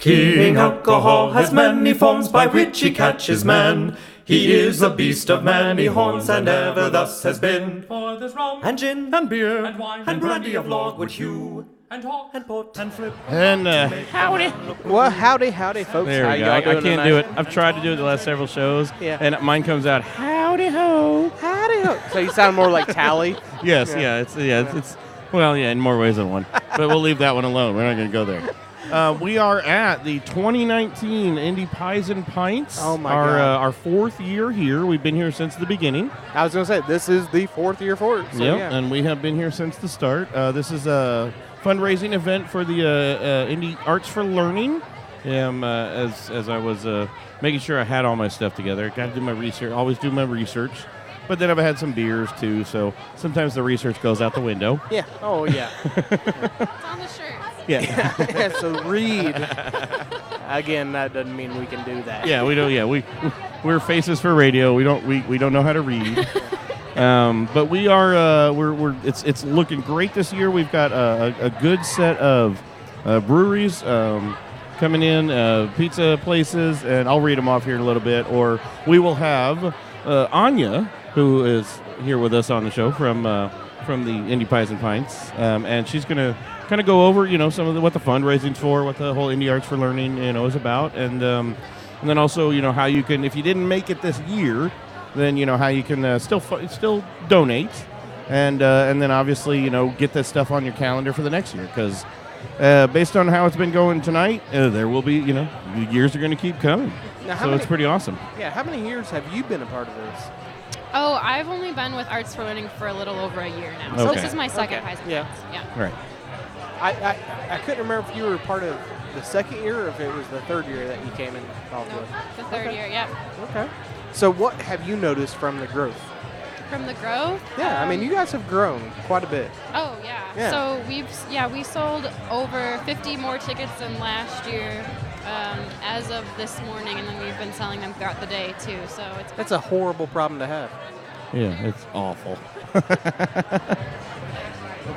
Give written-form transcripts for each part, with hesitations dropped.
King Alcohol has many forms by which he catches man. He is a beast of many horns, and ever thus has been. For there's rum, and gin, and beer, and wine, and brandy of logwood hue, and hawk, and port, and flip. And howdy. Well, howdy, folks. There we go. I can't do it. I've tried to do it the last several shows, and mine comes out, howdy ho. Howdy ho. So you sound more like Tally. Yes, it's well, in more ways than one. But we'll leave that one alone. We're not going to go there. We are at the 2019 Indy Pies and Pints. Oh, my God. Our fourth year here. We've been here since the beginning. I was going to say, this is the fourth year for it. So and we have been here since the start. This is a fundraising event for the Indy Arts for Learning. As I was making sure I had all my stuff together. Got to do my research. Always do my research. But then I've had some beers, too, so sometimes the research goes out the window. Yeah. Oh, yeah. It's on the shirt. Yeah. So read. Again, that doesn't mean we can do that. Yeah, we don't. Yeah, we're faces for radio. We don't know how to read. But we are. It's looking great this year. We've got a good set of breweries coming in, pizza places, and I'll read them off here in a little bit. Or we will have Anya, who is here with us on the show from the Indy Pies and Pints, and she's going to kind of go over, some of what the fundraising's for, what the whole Indy Arts for Learning, is about, and then also, how you can, if you didn't make it this year, then how you can still donate, and then obviously get that stuff on your calendar for the next year, because based on how it's been going tonight, there will be the years are going to keep coming. Now, it's pretty awesome. Yeah, how many years have you been a part of this? Oh, I've only been with Arts for Learning for a little over a year now. So this is my second Pies and Pints. Yeah. Right. I couldn't remember if you were part of the second year or if it was the third year that you came involved with. The third year, yep. Okay. So what have you noticed from the growth? From the growth? Yeah, I mean, you guys have grown quite a bit. Oh, yeah. So we sold over 50 more tickets than last year as of this morning, and then we've been selling them throughout the day, too. So that's a horrible problem to have. Yeah, it's awful.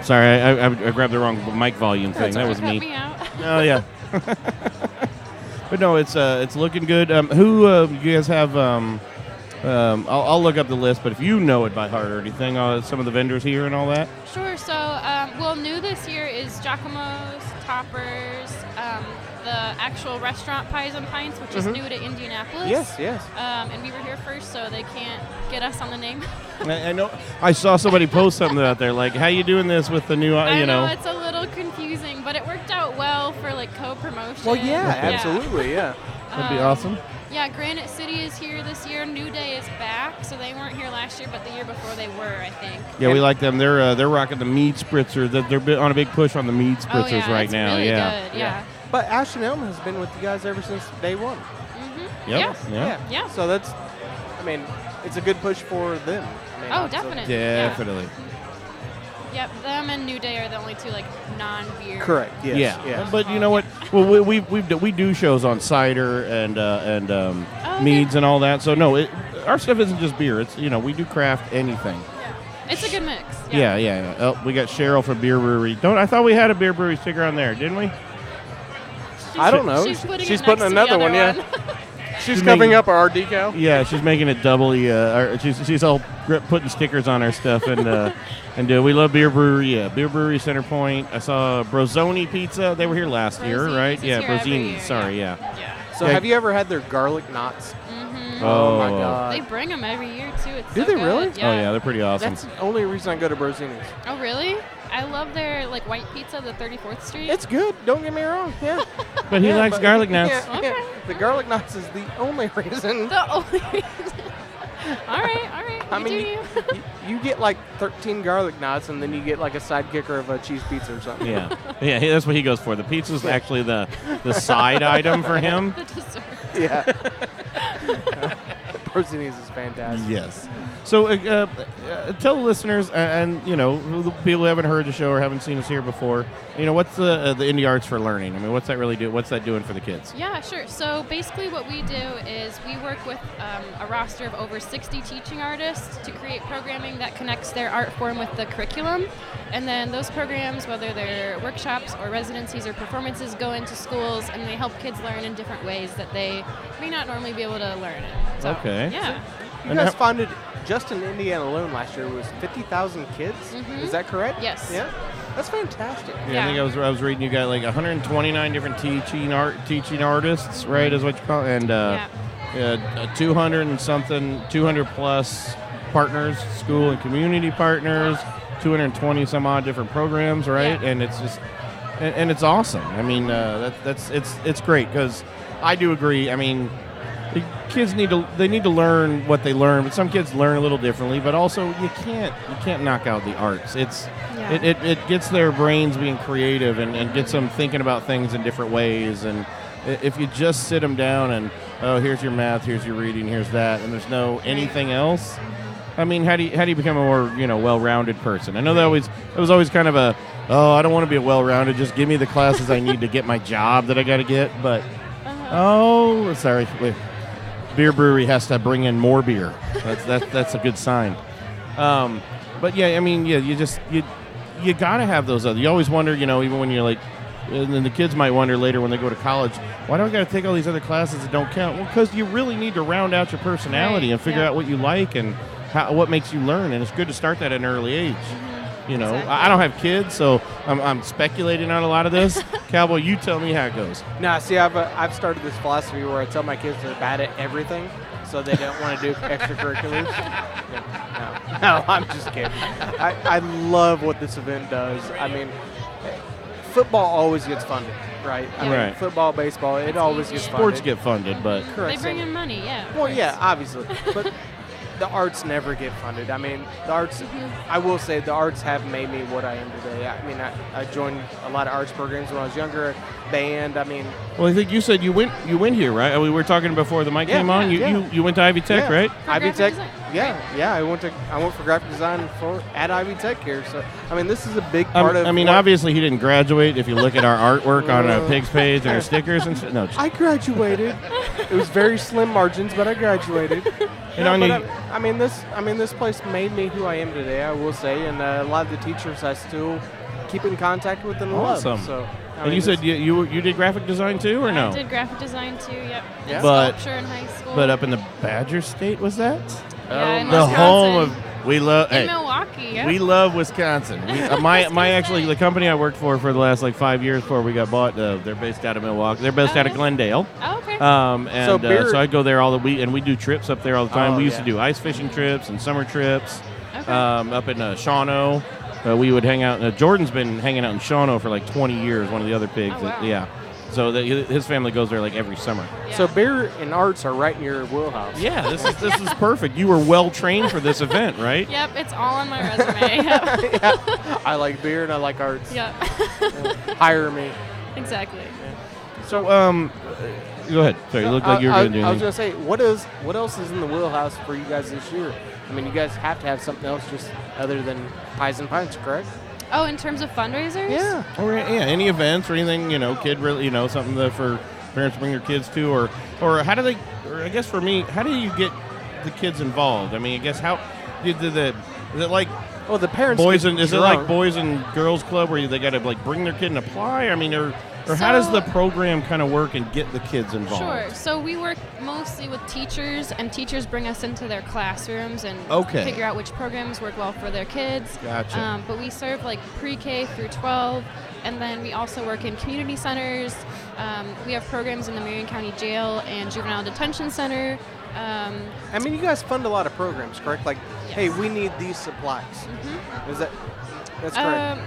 Sorry, I grabbed the wrong mic volume thing. That was me. Me out. Oh, yeah. But no, it's looking good. Who you guys have? I'll look up the list, but if you know it by heart or anything, some of the vendors here and all that. Sure. So, new this year is Giacomo's, Toppers, the actual restaurant Pies and Pints, which is new to Indianapolis. Yes. And we were here first, so they can't get us on the name. I know. I saw somebody post something out there like, "How you doing this with the new?" I know it's a little confusing, but it worked out well for co-promotion. Well, absolutely, yeah. That'd be awesome. Yeah, Granite City is here this year. New Day is back, so they weren't here last year, but the year before they were, I think. Yeah, we like them. They're rocking the mead spritzer. They're on a big push on the mead spritzers right now. Really good. Yeah. But Ashton Elm has been with you guys ever since day one. Mm-hmm. Yep. Yeah. So it's a good push for them. Definitely. Definitely. Yep, them and New Day are the only two non-beer. Correct. Yes. Yeah. But you know what? Well, we do shows on cider and meads and all that. So no, our stuff isn't just beer. It's we do craft anything. Yeah. It's a good mix. Yeah. Oh, we got Cheryl from Beer Brewery. I thought we had a Beer Brewery sticker on there, didn't we? I don't know. She's putting another one. Yeah. She's covering up our decal. Yeah, she's making it doubly. She's all putting stickers on our stuff, and we love Beer Brewery. Yeah, Beer Brewery Center Point. I saw Brozoni Pizza. They were here last year, right? Yeah, Brozini. Sorry, yeah. So have you ever had their garlic knots? Mm-hmm. Oh my God! They bring them every year too. It's Do so they good. really? Yeah. Oh yeah, they're pretty awesome. That's the only reason I go to Brozini's. Oh really? I love their white pizza, the 34th Street. It's good. Don't get me wrong. Yeah. But he likes garlic knots. Yeah, okay. The garlic knots is the only reason. The only reason. All right. I mean, you get 13 garlic knots, and then you get a side kicker of a cheese pizza or something. Yeah, that's what he goes for. The pizza's actually the side item for him. The dessert. Yeah. Brozini's is fantastic. Yes. So tell the listeners and the people who haven't heard the show or haven't seen us here before, what's the Indy Arts for Learning? I mean, what's that really do? What's that doing for the kids? Yeah, sure. So basically what we do is we work with a roster of over 60 teaching artists to create programming that connects their art form with the curriculum. And then those programs, whether they're workshops or residencies or performances, go into schools and they help kids learn in different ways that they may not normally be able to learn in. So, Okay. Yeah. You guys founded, just in Indiana alone last year, was 50,000 kids. Is that correct? Yes. Yeah. That's fantastic. Yeah, I think I was reading you got like 129 different teaching artists, right? Is what you call it, and 200 and something, 200 plus partners, school and community partners, 220 some odd different programs, right? Yeah. And it's just, and it's awesome. I mean, it's great because I do agree. I mean, the kids need to learn what they learn, but some kids learn a little differently. But also, you can't knock out the arts. It gets their brains being creative and gets them thinking about things in different ways. And if you just sit them down and here's your math, here's your reading, here's that, and there's no anything else. I mean, how do you become a more well-rounded person? I know that was always kind of I don't want to be a well-rounded. Just give me the classes I need to get my job that I got to get. But sorry. Wait. Beer brewery has to bring in more beer. That's a good sign. But yeah, I mean, yeah, you got to have those other. You always wonder, even when you're like, and then the kids might wonder later when they go to college, why do I got to take all these other classes that don't count? Well, because you really need to round out your personality and figure out what you like and what makes you learn. And it's good to start that at an early age. Exactly. I don't have kids, so I'm speculating on a lot of this. Cowboy, you tell me how it goes. Nah, see, I've started this philosophy where I tell my kids they're bad at everything, so they don't want to do extracurriculars. No, I'm just kidding. I love what this event does. I mean, football always gets funded, right? I mean, football, baseball, it always gets funded. Sports get funded, but they bring in money, Well, yeah, obviously, but the arts never get funded. I mean, the arts, I will say the arts have made me what I am today. I mean, I joined a lot of arts programs when I was younger, band, I mean. Well, I think you said you went here, right? We were talking before the mic came on. You went to Ivy Tech, right? Ivy Tech, I went for graphic design at Ivy Tech here. So, I mean, this is a big part of. I mean, obviously he didn't graduate. If you look at our artwork on a Pig's page and our stickers and shit. No, I graduated. It was very slim margins, but I graduated. I mean, this place made me who I am today, I will say, and a lot of the teachers I still keep in contact with and love. So, and you said you did graphic design too, or no? I did graphic design too. Yep. Yeah. Sculpture in high school. But up in the Badger State, was that? Yeah, in the Wisconsin. home of Milwaukee. Yeah. We love Wisconsin. The company I worked for the last 5 years before we got bought, they're based out of Milwaukee. They're based out of Glendale. Oh, okay. So I go there all the week, and we do trips up there all the time. We used to do ice fishing trips and summer trips. Okay. Up in Shawano. We would hang out. Jordan's been hanging out in Shawano for 20 years, one of the other pigs. Oh, wow. So his family goes there every summer. Yeah. So beer and arts are right in your wheelhouse. Yeah, this is perfect. You were well trained for this event, right? Yep, it's all on my resume. Yeah. I like beer and I like arts. Yeah. Hire me. Exactly. So go ahead. Sorry, you look like you were going to do I was anything. going to say, what else is in the wheelhouse for you guys this year? I mean, you guys have to have something else just other than pies and pints, correct? Oh, in terms of fundraisers? Yeah. Any events or anything, kid really, something that for parents to bring their kids to, or how do they, or I guess for me, how do you get the kids involved? I mean, I guess how is it like? Well, the parents. Is it like Boys and Girls Club where they got to bring their kid and apply? I mean, or how does the program kind of work and get the kids involved? Sure. So we work mostly with teachers, and teachers bring us into their classrooms and figure out which programs work well for their kids. Gotcha. But we serve pre-K through 12, and then we also work in community centers. We have programs in the Marion County Jail and Juvenile Detention Center. I mean, you guys fund a lot of programs, correct? Hey, we need these supplies. Mm-hmm. That's correct?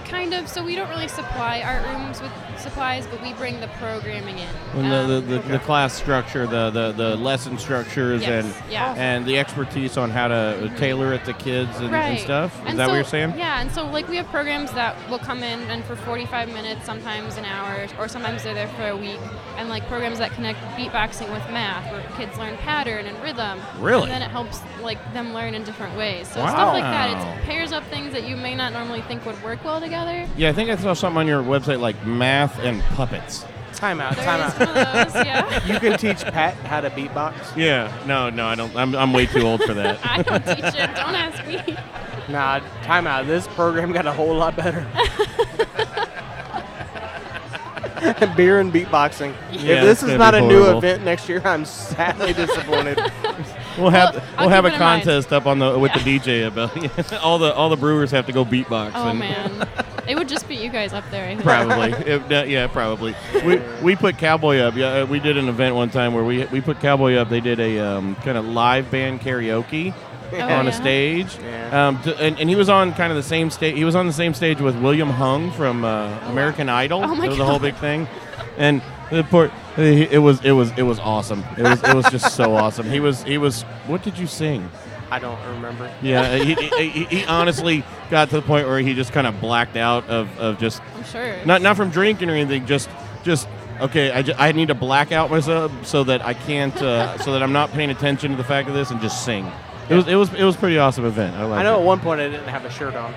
Kind of. So we don't really supply art rooms with supplies, but we bring the programming in. And the class structure, the lesson structures, and the expertise on how to tailor it to kids and stuff. Is that what you're saying? Yeah, and so we have programs that will come in and for 45 minutes, sometimes an hour, or sometimes they're there for a week, and programs that connect beatboxing with math, where kids learn pattern and rhythm. Really? And then it helps them learn in different ways. So stuff like that. It pairs up things that you may not normally think would work well together. Yeah, I think I saw something on your website like math and puppets. Time out. One of those, yeah. You can teach Pat how to beatbox? Yeah. No, I don't. I'm way too old for that. I don't teach it. Don't ask me. Nah, time out. This program got a whole lot better. Beer and beatboxing. Yeah, If this it's is gonna not be a new horrible. event next year, I'm sadly disappointed. We'll have I'll a keep it in mind. contest up on with the DJ about all the brewers have to go beatbox. Oh and man, it would just be you guys up there. I think. Probably. Yeah, probably. We put Cowboy up. Yeah, we did an event one time where we put Cowboy up. They did a kind of live band karaoke on a stage. Yeah. And he was on kind of the same stage. He was on the same stage with William Hung from American Idol. Oh my It was a whole God. big thing. And it was awesome. It was just so awesome. He was. What did you sing? I don't remember. Yeah, he honestly got to the point where he just kind of blacked out of just I'm sure. not from drinking or anything. Just okay. I need to black out myself so that I can't so that I'm not paying attention to the fact of this and just sing. It was a pretty awesome event. I know it. at one point I didn't have a shirt on.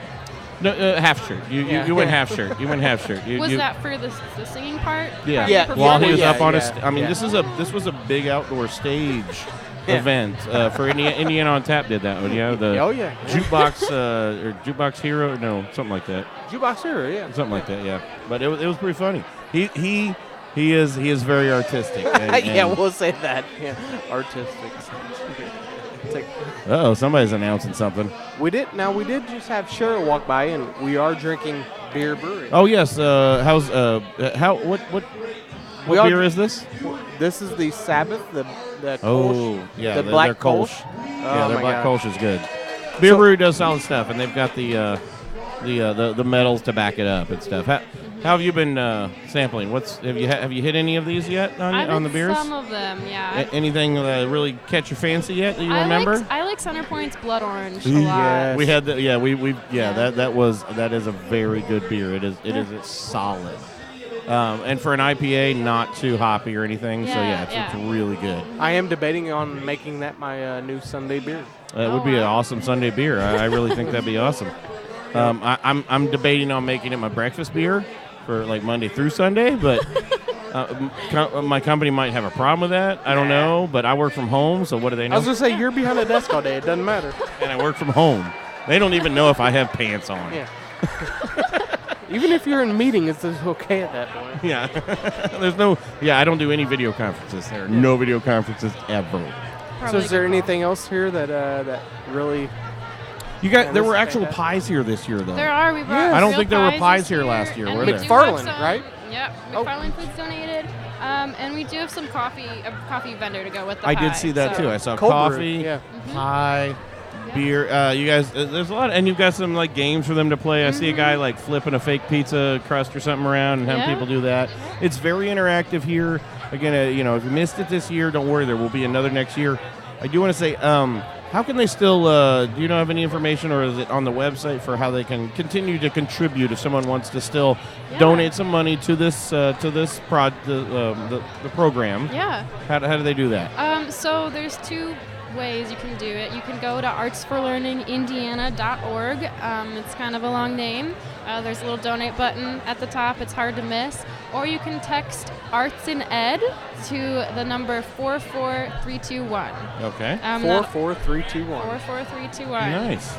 No, half shirt. You went half shirt. You went half shirt. Was that for the singing part? Yeah. Part of Yeah. the While he was Yeah, up on yeah, I mean, yeah. this was a big outdoor stage Yeah. event for Indiana on Tap did that one. Yeah. The Oh, yeah. Jukebox or Jukebox Hero. No, something like that. Jukebox Hero, yeah. Something like that. Yeah. But it was pretty funny. He is very artistic. And, Yeah, we'll say that. Yeah, artistic. It's like, somebody's announcing something. we did just have Cheryl walk by, and we are drinking beer brewery. Oh yes. What We all- beer is this? This is the Sabbath, the Oh Kolsch, yeah, the their Black Kolsch. Kolsch. Yeah, Oh their my Black gosh. Kolsch is good. Beer So- Brewery does solid stuff, and they've got the medals to back it up and stuff. How have you been sampling? Have you hit any of these yet on the beers? Some of them, yeah. Anything really catch your fancy yet that you remember? I like Centerpoint's Blood Orange a lot. Yes. We had Yeah. that is a very good beer. It is solid. And for an IPA, not too hoppy or anything. So Yeah, it's really good. I am debating on making that my new Sunday beer. It would be an awesome Sunday beer. I really think that'd be awesome. I'm debating on making it my breakfast beer for like Monday through Sunday, but my company might have a problem with that. I don't know, but I work from home, so what do they I know? was going to say, you're behind a desk all day. It doesn't matter. And I work from home. They don't even know if I have pants on. Yeah. Even if you're in a meeting, it's okay at that point. Yeah. I don't do any video conferences. There are no video conferences ever. So is there anything else here that really... There were this is actual fantastic. pies here this year, though. There are. We brought I don't real think there were pies this here last year, and were we there? do have McFarland, some- right? Yep. Oh. McFarland Foods donated. And we do have some a coffee vendor to go with the I pie. did see that so- too. I saw Cold brew, coffee, yeah. pie, beer. You guys, there's a lot, and you've got some like games for them to play. I see a guy like flipping a fake pizza crust or something around and having Yeah. people do that. It's very interactive here. Again, if you missed it this year, don't worry. There will be another next year. I do want to say, how can they still? Do you have any information, or is it on the website for how they can continue to contribute if someone wants to still donate some money to this the program? Yeah. How do they do that? So there's two ways you can do it. You can go to artsforlearningindiana.org. It's kind of a long name. There's a little donate button at the top. It's hard to miss. Or you can text Arts in Ed to the number 44321. Okay. 44321. 44321. Nice.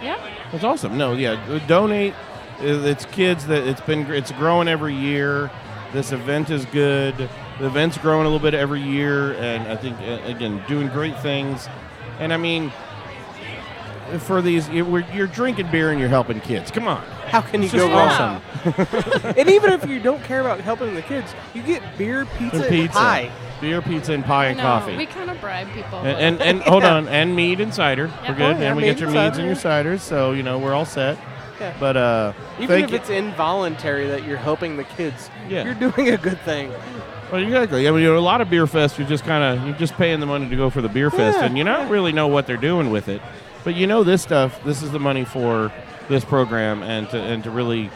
Yeah. That's awesome. No, yeah, donate. It's kids that it's growing every year. This event is good. The event's growing a little bit every year, and I think again doing great things. And I mean, for these, you're drinking beer and you're helping kids. Come on, How can you it's go just wrong? awesome. And even if you don't care about helping the kids, you get beer, pizza, and pie. beer, pizza, and pie and No, coffee. we kind of bribe people. And hold on, and mead and cider. Yeah. We're good, Oh, yeah, and we mead get your and meads cider, and your ciders, so we're all set. Yeah. But Even thank if you. it's involuntary that you're helping the kids, Yeah. you're doing a good thing. Well, exactly. I mean, a lot of beer fests, you're just paying the money to go for the beer fest, Yeah. and you don't really know what they're doing with it. But this stuff. This is the money for this program, and to really,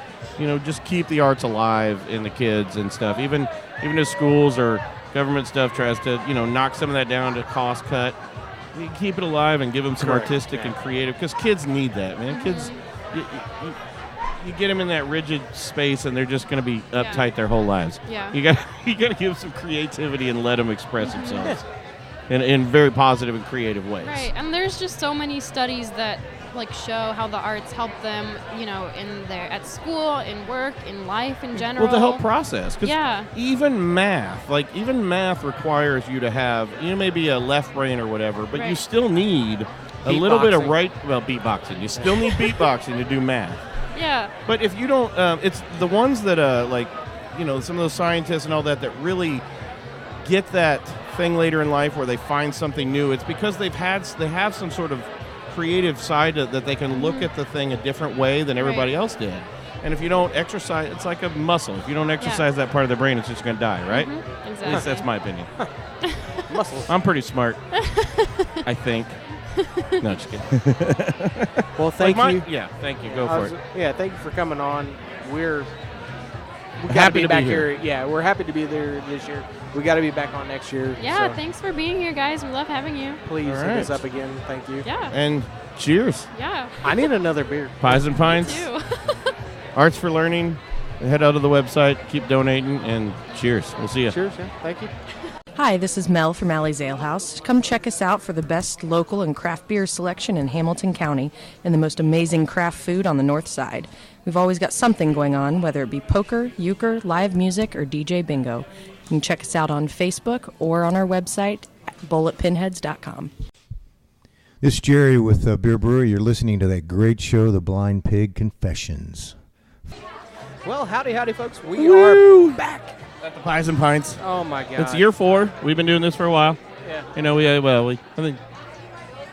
just keep the arts alive in the kids and stuff. Even if schools or government stuff tries to, knock some of that down to cost cut, you keep it alive and give them some Correct. artistic and creative, because kids need that, man. Kids. You get them in that rigid space, and they're just going to be uptight their whole lives. Yeah. You got to give them some creativity and let them express themselves. in very positive and creative ways. Right, and there's just so many studies that like show how the arts help them, at school, in work, in life in general. Well, the whole process. 'Cause yeah. even math requires you to have, maybe a left brain or whatever, but you still need a little bit of beatboxing. You still need beatboxing to do math. Yeah. But if you don't, it's the ones that, some of those scientists and all that really get that thing later in life where they find something new. It's because they have some sort of creative side that they can look at the thing a different way than everybody else did. And if you don't exercise, it's like a muscle. If you don't exercise that part of the brain, it's just going to die, right? Mm-hmm. Exactly. At least that's my opinion. Muscles. I'm pretty smart, I think. No, just kidding. Well, thank you. Yeah, thank you. Go for it. Yeah, thank you for coming on. We're happy to be back here. Yeah, we're happy to be there this year. We got to be back on next year. Yeah, so thanks for being here, guys. We love having you. please hit us up again. Thank you. Yeah. And cheers. Yeah. I need another beer. Pies and Pints. Too. Arts for Learning. Head out to the website. Keep donating. And cheers. We'll see you. Cheers. Yeah. Thank you. Hi, this is Mel from Alley's Ale House. Come check us out for the best local and craft beer selection in Hamilton County and the most amazing craft food on the north side. We've always got something going on, whether it be poker, euchre, live music, or DJ bingo. You can check us out on Facebook or on our website at bulletpinheads.com. This is Jerry with Beer Brewery. You're listening to that great show, The Blind Pig Confessions. Well, howdy, folks. We are back. At the Pies and Pints. Oh, my God. It's year 4. We've been doing this for a while.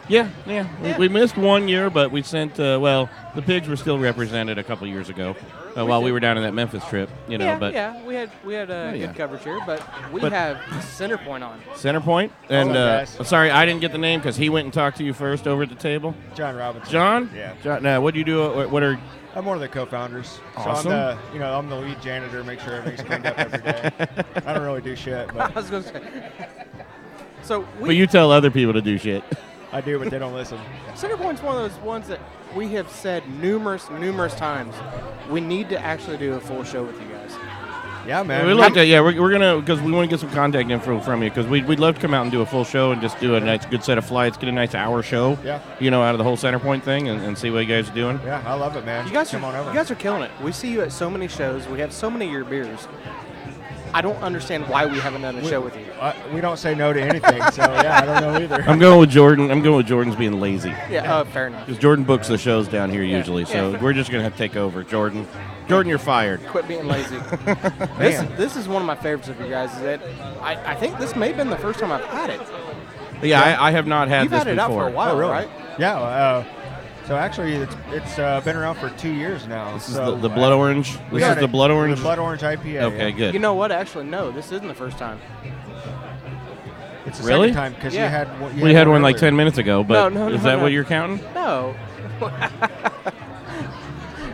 Yeah. We missed 1 year, but we sent, the pigs were still represented a couple years ago while we were down in that Memphis trip, but. Yeah, we had good coverage here, but we have Centerpoint on. Centerpoint, and sorry, I didn't get the name because he went and talked to you first over at the table. John Robinson. John? Yeah. John, now, what do you do? I'm one of the co-founders. Awesome. So I'm the lead janitor, make sure everything's cleaned up every day. I don't really do shit, I but was going to say. So but you tell other people to do shit. I do, but they don't listen. Centerpoint's one of those ones that we have said numerous times. We need to actually do a full show with you guys. Yeah, man. We'd like to, we're gonna, because we want to get some contact info from you, because we'd love to come out and do a full show and just do a nice, good set of flights, get a nice hour show. Yeah. Out of the whole Centerpoint thing, and see what you guys are doing. Yeah, I love it, man. You guys come on over. You guys are killing it. We see you at so many shows. We have so many of your beers. I don't understand why we haven't done a show with you. We don't say no to anything, so yeah, I don't know either. I'm going with Jordan. Jordan's being lazy. Yeah, fair enough. Because Jordan books the shows down here usually, so yeah. we're just going to have to take over. Jordan, you're fired. Quit being lazy. This is one of my favorites of you guys. Is that I think this may have been the first time I've had it. Yeah, I have not had You've this had it before. out for a while, really? right? Yeah. So actually, it's been around for 2 years now. This is the blood orange. This is the blood orange. The blood orange IPA. Okay, yeah. good. You know what? Actually, no. This isn't the first time. It's the Really? second time because Yeah. you had one. We had one like earlier. 10 minutes ago, but No, is that no. what you're counting? No.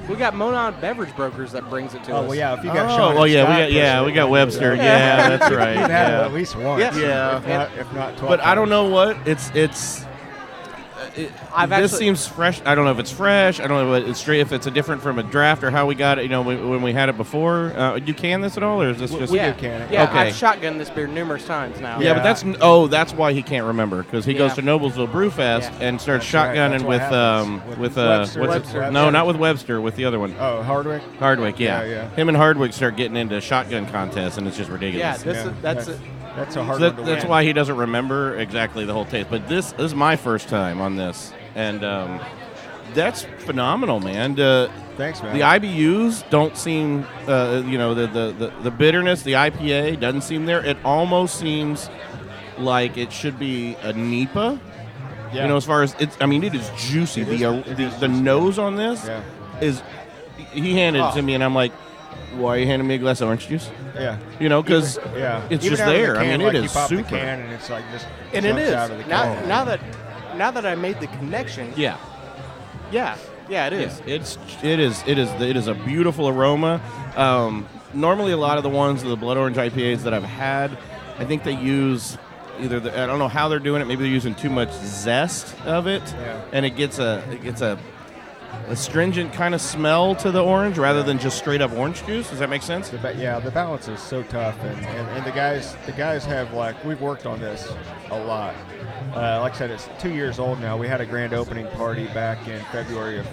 We got Monon Beverage Brokers that brings it to us. Oh well, yeah. If you got Oh, Sean well, and yeah, Scott we got pushing it, Webster. yeah. Yeah, that's right. You've had it yeah. at least once. Yeah. If not 12. But I don't times. know what it's. This seems fresh. I don't know if it's fresh. I don't know if it's straight. If it's a different from a draft or how we got it. When we had it before. Do you can this at all, or is this just? We do can it. Yeah, Okay. I've shotgunned this beer numerous times now. Yeah, but that's why he can't remember, because he goes to Noblesville Brew Fest and starts That's right. shotgunning That's what happens. with Webster. what's it? Webster. No, not with Webster, with the other one. Oh, Hardwick. Hardwick, yeah. Yeah. Him and Hardwick start getting into shotgun contests, and it's just Yeah, ridiculous. that's a hard So one to that's win. why he doesn't remember exactly the whole taste. But this is my first time on this, and that's phenomenal, man. Thanks, man. The IBUs don't seem, the bitterness, the IPA doesn't seem there. It almost seems like it should be a NEPA. Yeah. As far as it is juicy. It is The juicy. nose on this Yeah. is. He handed it to me, and I'm like, "Why are you handing me a glass of orange juice?" Yeah. Because Yeah. it's Even just out of the there. can, It like, you is pop super. the can and it's like just and it slumps is. out of the can. Now that I made the connection. Yeah. Yeah, it is. It is a beautiful aroma. Normally, a lot of the ones, the blood orange IPAs that I've had, I think they use I don't know how they're doing it. Maybe they're using too much zest of it, Yeah. and it gets a astringent kind of smell to the orange rather than just straight up orange juice. Does that make sense? The balance is so tough, and the guys have, like, we've worked on this a lot. Like I said, it's 2 years old now. We had a grand opening party back in February of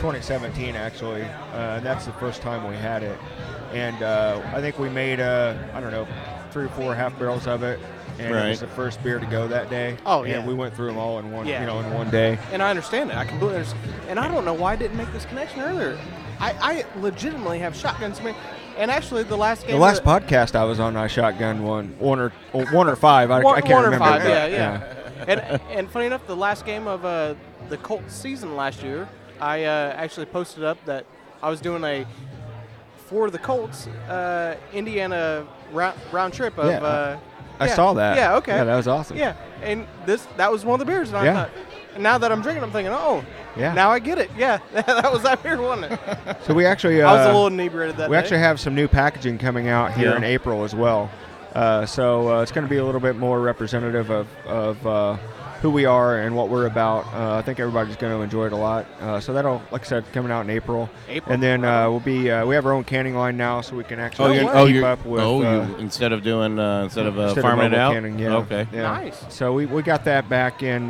2017, actually, and that's the first time we had it. And I think we made 3 or 4 half barrels of it. And it was the first beer to go that day. Oh, yeah. And we went through them all in one, in one day. And I understand it. I completely understand. And I don't know why I didn't make this connection earlier. I legitimately have shotguns. And actually, the last podcast I was on, I shotgun one or 5. I can't remember. 5, yeah. And funny enough, the last game of the Colts season last year, I actually posted up that I was doing for the Colts Indiana round trip of. I saw that. Yeah, okay. Yeah, that was awesome. Yeah, and that was one of the beers, and I thought, now that I'm drinking, I'm thinking, now I get it. Yeah, that was that beer, wasn't it? So we actually, I was a little inebriated that day. We actually have some new packaging coming out here in April as well. So it's going to be a little bit more representative of who we are and what we're about. I think everybody's going to enjoy it a lot. So that'll, like I said, coming out in April. And then we have our own canning line now, so we can actually keep up with. Instead of farming it out. Canning, yeah. Okay. Yeah. Nice. So we got that back in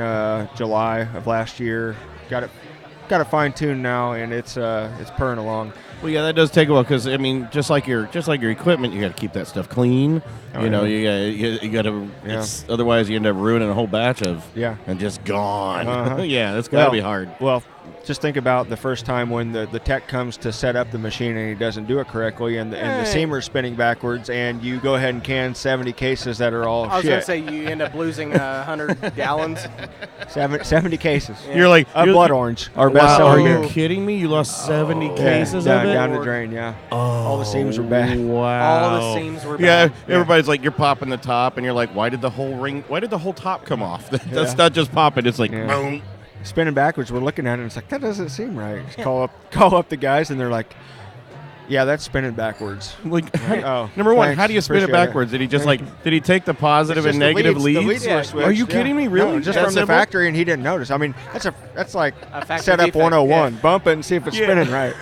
July of last year. Got it fine tuned now, and it's purring along. Well, yeah, that does take a while because just like your equipment, you got to keep that stuff clean. You got to. Otherwise, you end up ruining a whole batch of and just gone. Yeah, that's got to be hard. Well, just think about the first time when the tech comes to set up the machine and he doesn't do it correctly, and the seamer's spinning backwards, and you go ahead and can 70 cases that are all I was shit. going to say you end up losing 100 gallons. 70 cases. Yeah. You're like blood orange, our best Are seller. you kidding me? You lost 70 cases of it? Down the drain, all the seams were bad. Wow. All the seams were bad. Yeah, everybody's like, you're popping the top, and you're like, why did the whole top come off? That's not just popping. It's like, boom. Spinning backwards, we're looking at it, and it's like, that doesn't seem right. Just call up the guys, and they're like, yeah, that's spinning backwards. Like, number one, how do you spin it backwards? Did he take the positive and negative leads? Are you kidding me? Really? No, just from the factory, and he didn't notice. I mean, that's like setup 101. Bump it and see if it's spinning right.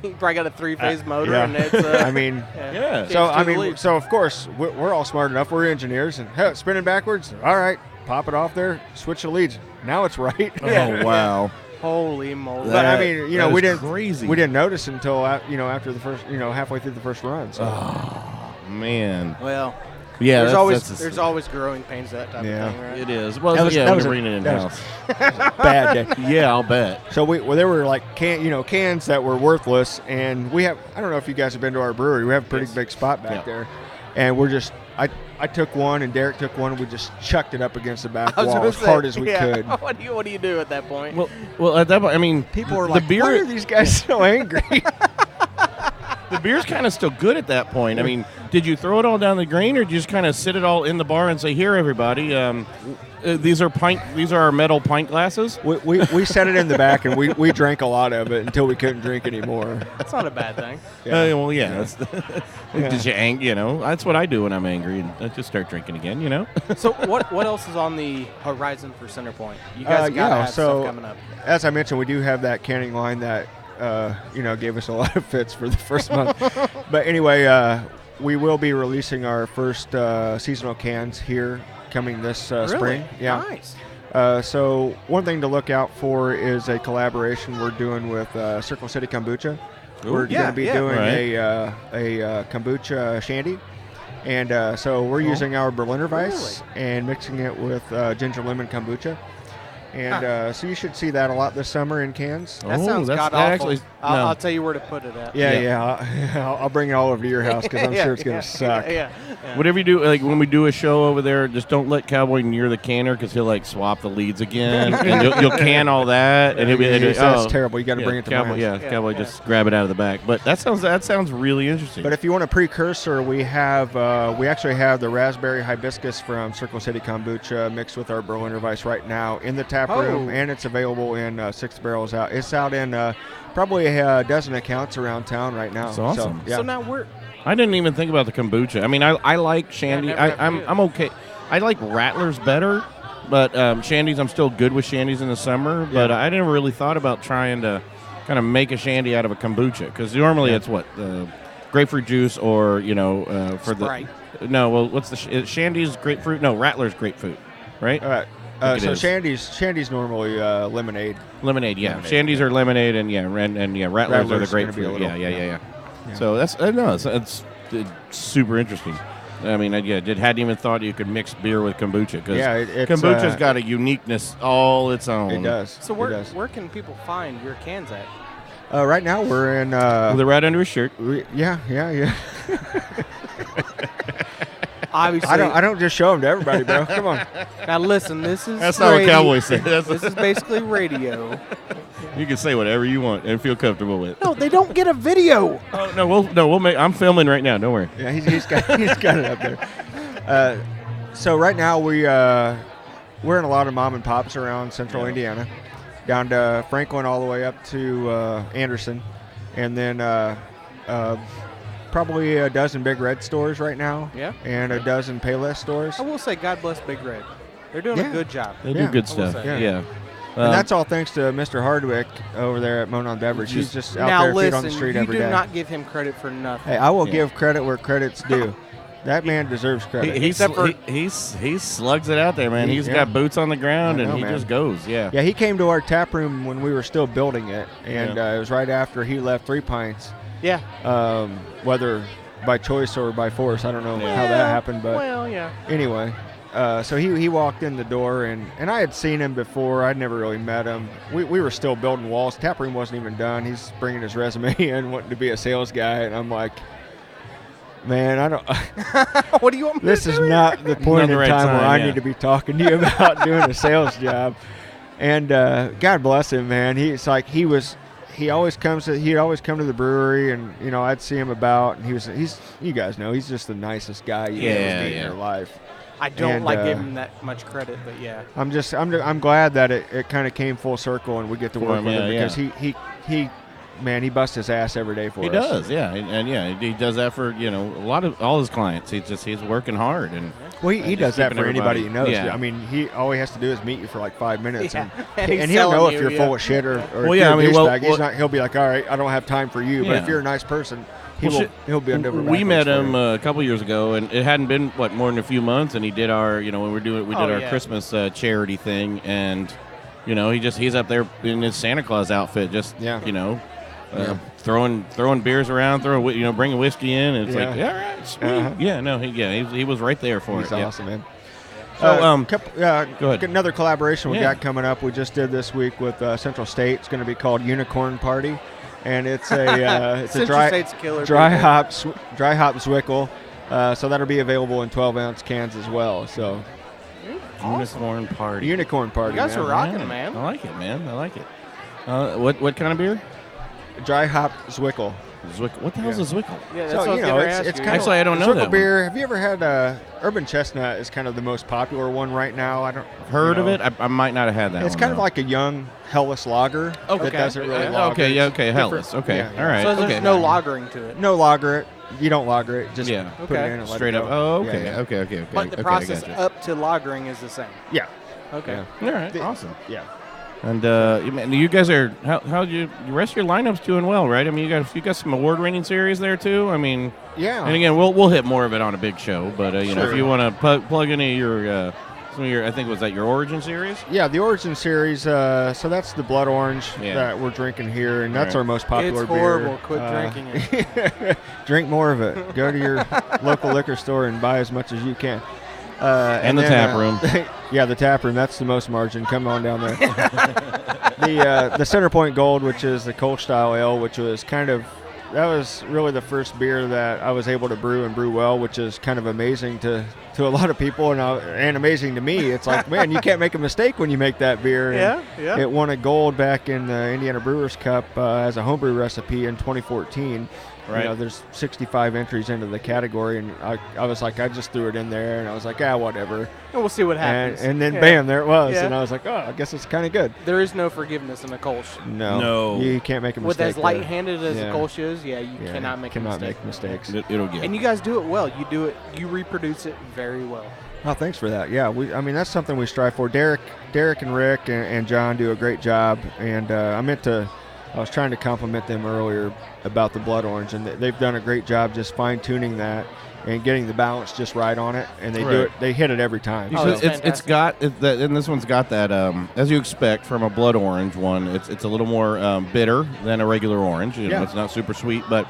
You probably got a 3-phase motor, and it's. So of course we're all smart enough. We're engineers, and hey, spinning backwards. All right, pop it off there, switch the leads. Now it's right. Oh wow. Holy moly! But I mean, we didn't. Crazy. We didn't notice until after the first, halfway through the first run. So. Oh man. Well. Yeah, there's always growing pains, that type of thing, right? It is. Well, that was bringing it in house. Bad day. Yeah, I'll bet. So there were like cans that were worthless, and we have. I don't know if you guys have been to our brewery. We have a pretty big spot back there, and we're just. I took one, and Derek took one, and we just chucked it up against the back wall as hard as we could. What do you do at that point? Well, at that point, I mean, people are like, why are these guys so angry? The beer's kind of still good at that point. I mean, did you throw it all down the drain, or did you just kind of sit it all in the bar and say, "Here, everybody, these are our metal pint glasses"? We set it in the back, and we drank a lot of it until we couldn't drink anymore. That's not a bad thing. That's that's what I do when I'm angry, and I just start drinking again. So what else is on the horizon for Centerpoint? You guys gotta have stuff coming up. As I mentioned, we do have that canning line that. Gave us a lot of fits for the first month. But anyway, we will be releasing our first seasonal cans here coming this spring. Yeah. Nice. So one thing to look out for is a collaboration we're doing with Circle City Kombucha. We're going to be doing a kombucha shandy. And so we're using our Berliner Weiss and mixing it with ginger lemon kombucha. And so you should see that a lot this summer in cans. That sounds god-awful. I'll tell you where to put it at. I'll bring it all over to your house because I'm sure it's going to suck. Whatever you do, like when we do a show over there, just don't let Cowboy near the canner because he'll like swap the leads again, and you'll can all that, and that's terrible. You got to bring it to Cowboy. Cowboy, just grab it out of the back. But that sounds really interesting. But if you want a precursor, we actually have the raspberry hibiscus from Circle City Kombucha mixed with our Berliner Weiss right now in the tap room, and it's available in 6 barrels out. It's out in probably a dozen accounts around town right now. That's awesome. So now I didn't even think about the kombucha. I mean, I like shandy. I'm okay. I like Rattlers better, But shandies, I'm still good with shandies in the summer. But I never really thought about trying to kind of make a shandy out of a kombucha, because normally it's what grapefruit juice or for Sprite. What's the shandy's grapefruit? No, Rattler's grapefruit, right? So shandy's normally lemonade. Lemonade, yeah. Shandies are lemonade, and Rattlers are the grapefruit. Yeah. So that's it's super interesting. I mean, hadn't even thought you could mix beer with kombucha, because kombucha's got a uniqueness all its own. It does. So where can people find your cans at? Right now we're in. They're right under his shirt. Yeah. Obviously, I don't just show them to everybody, bro. Come on. Now listen, this is That's not what cowboys say. This is basically radio. You can say whatever you want and feel comfortable with. No, they don't get a video. Oh, we'll make. I'm filming right now. Don't worry. Yeah, he's got it up there. So right now we're in a lot of mom and pops around Central Indiana, down to Franklin all the way up to Anderson, and then probably a dozen Big Red stores right now. Yeah. And a dozen Payless stores. I will say, God bless Big Red. They're doing a good job. They do good stuff. Yeah. And that's all thanks to Mr. Hardwick over there at Monon Beverage. He's just out there feet on the street every day. You do not give him credit for nothing. Hey, I will give credit where credit's due. That man deserves credit. He slugs it out there, man. He's got boots on the ground, and he just goes. Yeah. Yeah, he came to our tap room when we were still building it, and it was right after he left 3 Pints. Yeah. Whether by choice or by force, I don't know how that happened, but anyway. So he walked in the door, and I had seen him before. I'd never really met him. We were still building walls. Taproom wasn't even done. He's bringing his resume in, wanting to be a sales guy, and I'm like, man, I don't. What do you want me This to is do not the point in time where I need to be talking to you about doing a sales job. And God bless him, man. He'd always come to the brewery, and I'd see him about, and he's you guys know, he's just the nicest guy you ever meet in your life. I don't give him that much credit, but yeah. I'm glad that it kind of came full circle and we get to work with him, because he busts his ass every day for us. He does, yeah, and he does that for a lot of all his clients. He's working hard, and he does that for anybody he knows. Yeah. I mean, all he has to do is meet you for like 5 minutes, and he'll know if you're full of shit or if you're a douchebag. He'll be like, all right, I don't have time for you. But if you're a nice person, he'll be under. We met him a couple years ago, and it hadn't been more than a few months, and he did our when we did our Christmas charity thing, and he's up there in his Santa Claus outfit, throwing beers around, bringing whiskey in, and it's like, all right, sweet. He was right there for it. He's awesome, man. So, go ahead. Another collaboration we got coming up. We just did this week with Central State. It's going to be called Unicorn Party, and it's a dry hop Zwickel. So that'll be available in 12-ounce cans as well. So Unicorn Party. You guys are rocking, man. I like it, man. I like it. What kind of beer? Dry hop Zwickel. What the hell's a Zwickel? Yeah, that's what I was it's kind actually, I don't know that beer. Have you ever had Urban Chestnut? Is kind of the most popular one right now. I don't heard of it. I might not have had that. It's kind of like a young Hellas lager. Okay. That doesn't really lager. Okay, Hellas. Okay, all right. So there's no lagering to it. No lager it. You don't lager it. Just put it in and straight let up. it go. Oh, okay. Okay. But the process up to lagering is the same. Yeah. Okay. Yeah. All right. Awesome. Yeah. And you guys are how the rest of your lineup's doing well, right? I mean, you got some award-winning series there too. I mean, yeah. And again, we'll hit more of it on a big show, but if you want to plug any of your some of your, I think was that your Origin series? Yeah, the Origin series. So that's the Blood Orange that we're drinking here, and that's our most popular beer. It's horrible. Quit drinking it. Drink more of it. Go to your local liquor store and buy as much as you can. And the tap room. Yeah, the tap room. That's the most margin. Come on down there. The Center Point Gold, which is the Kolsch style ale, which was that was really the first beer that I was able to brew well, which is kind of amazing to a lot of people and amazing to me. It's like, man, you can't make a mistake when you make that beer. Yeah. It won a gold back in the Indiana Brewers Cup as a homebrew recipe in 2014. Right. There's 65 entries into the category, and I was like, I just threw it in there, and I was like, whatever. And we'll see what happens. And then, bam, there it was. Yeah. And I was like, I guess it's kind of good. There is no forgiveness in the Kolsch. No. You can't make a mistake. With as light-handed as the Kolsch is, you cannot make a mistake. Make mistakes. It'll get. And you guys do it well. You reproduce it very well. Oh, thanks for that. Yeah, I mean that's something we strive for. Derek and Rick and John do a great job, and I was trying to compliment them earlier about the blood orange, and they've done a great job just fine tuning that and getting the balance just right on it, and they do it. They hit it every time. It's got and this one's got that as you expect from a blood orange one. It's a little more bitter than a regular orange. It's not super sweet, but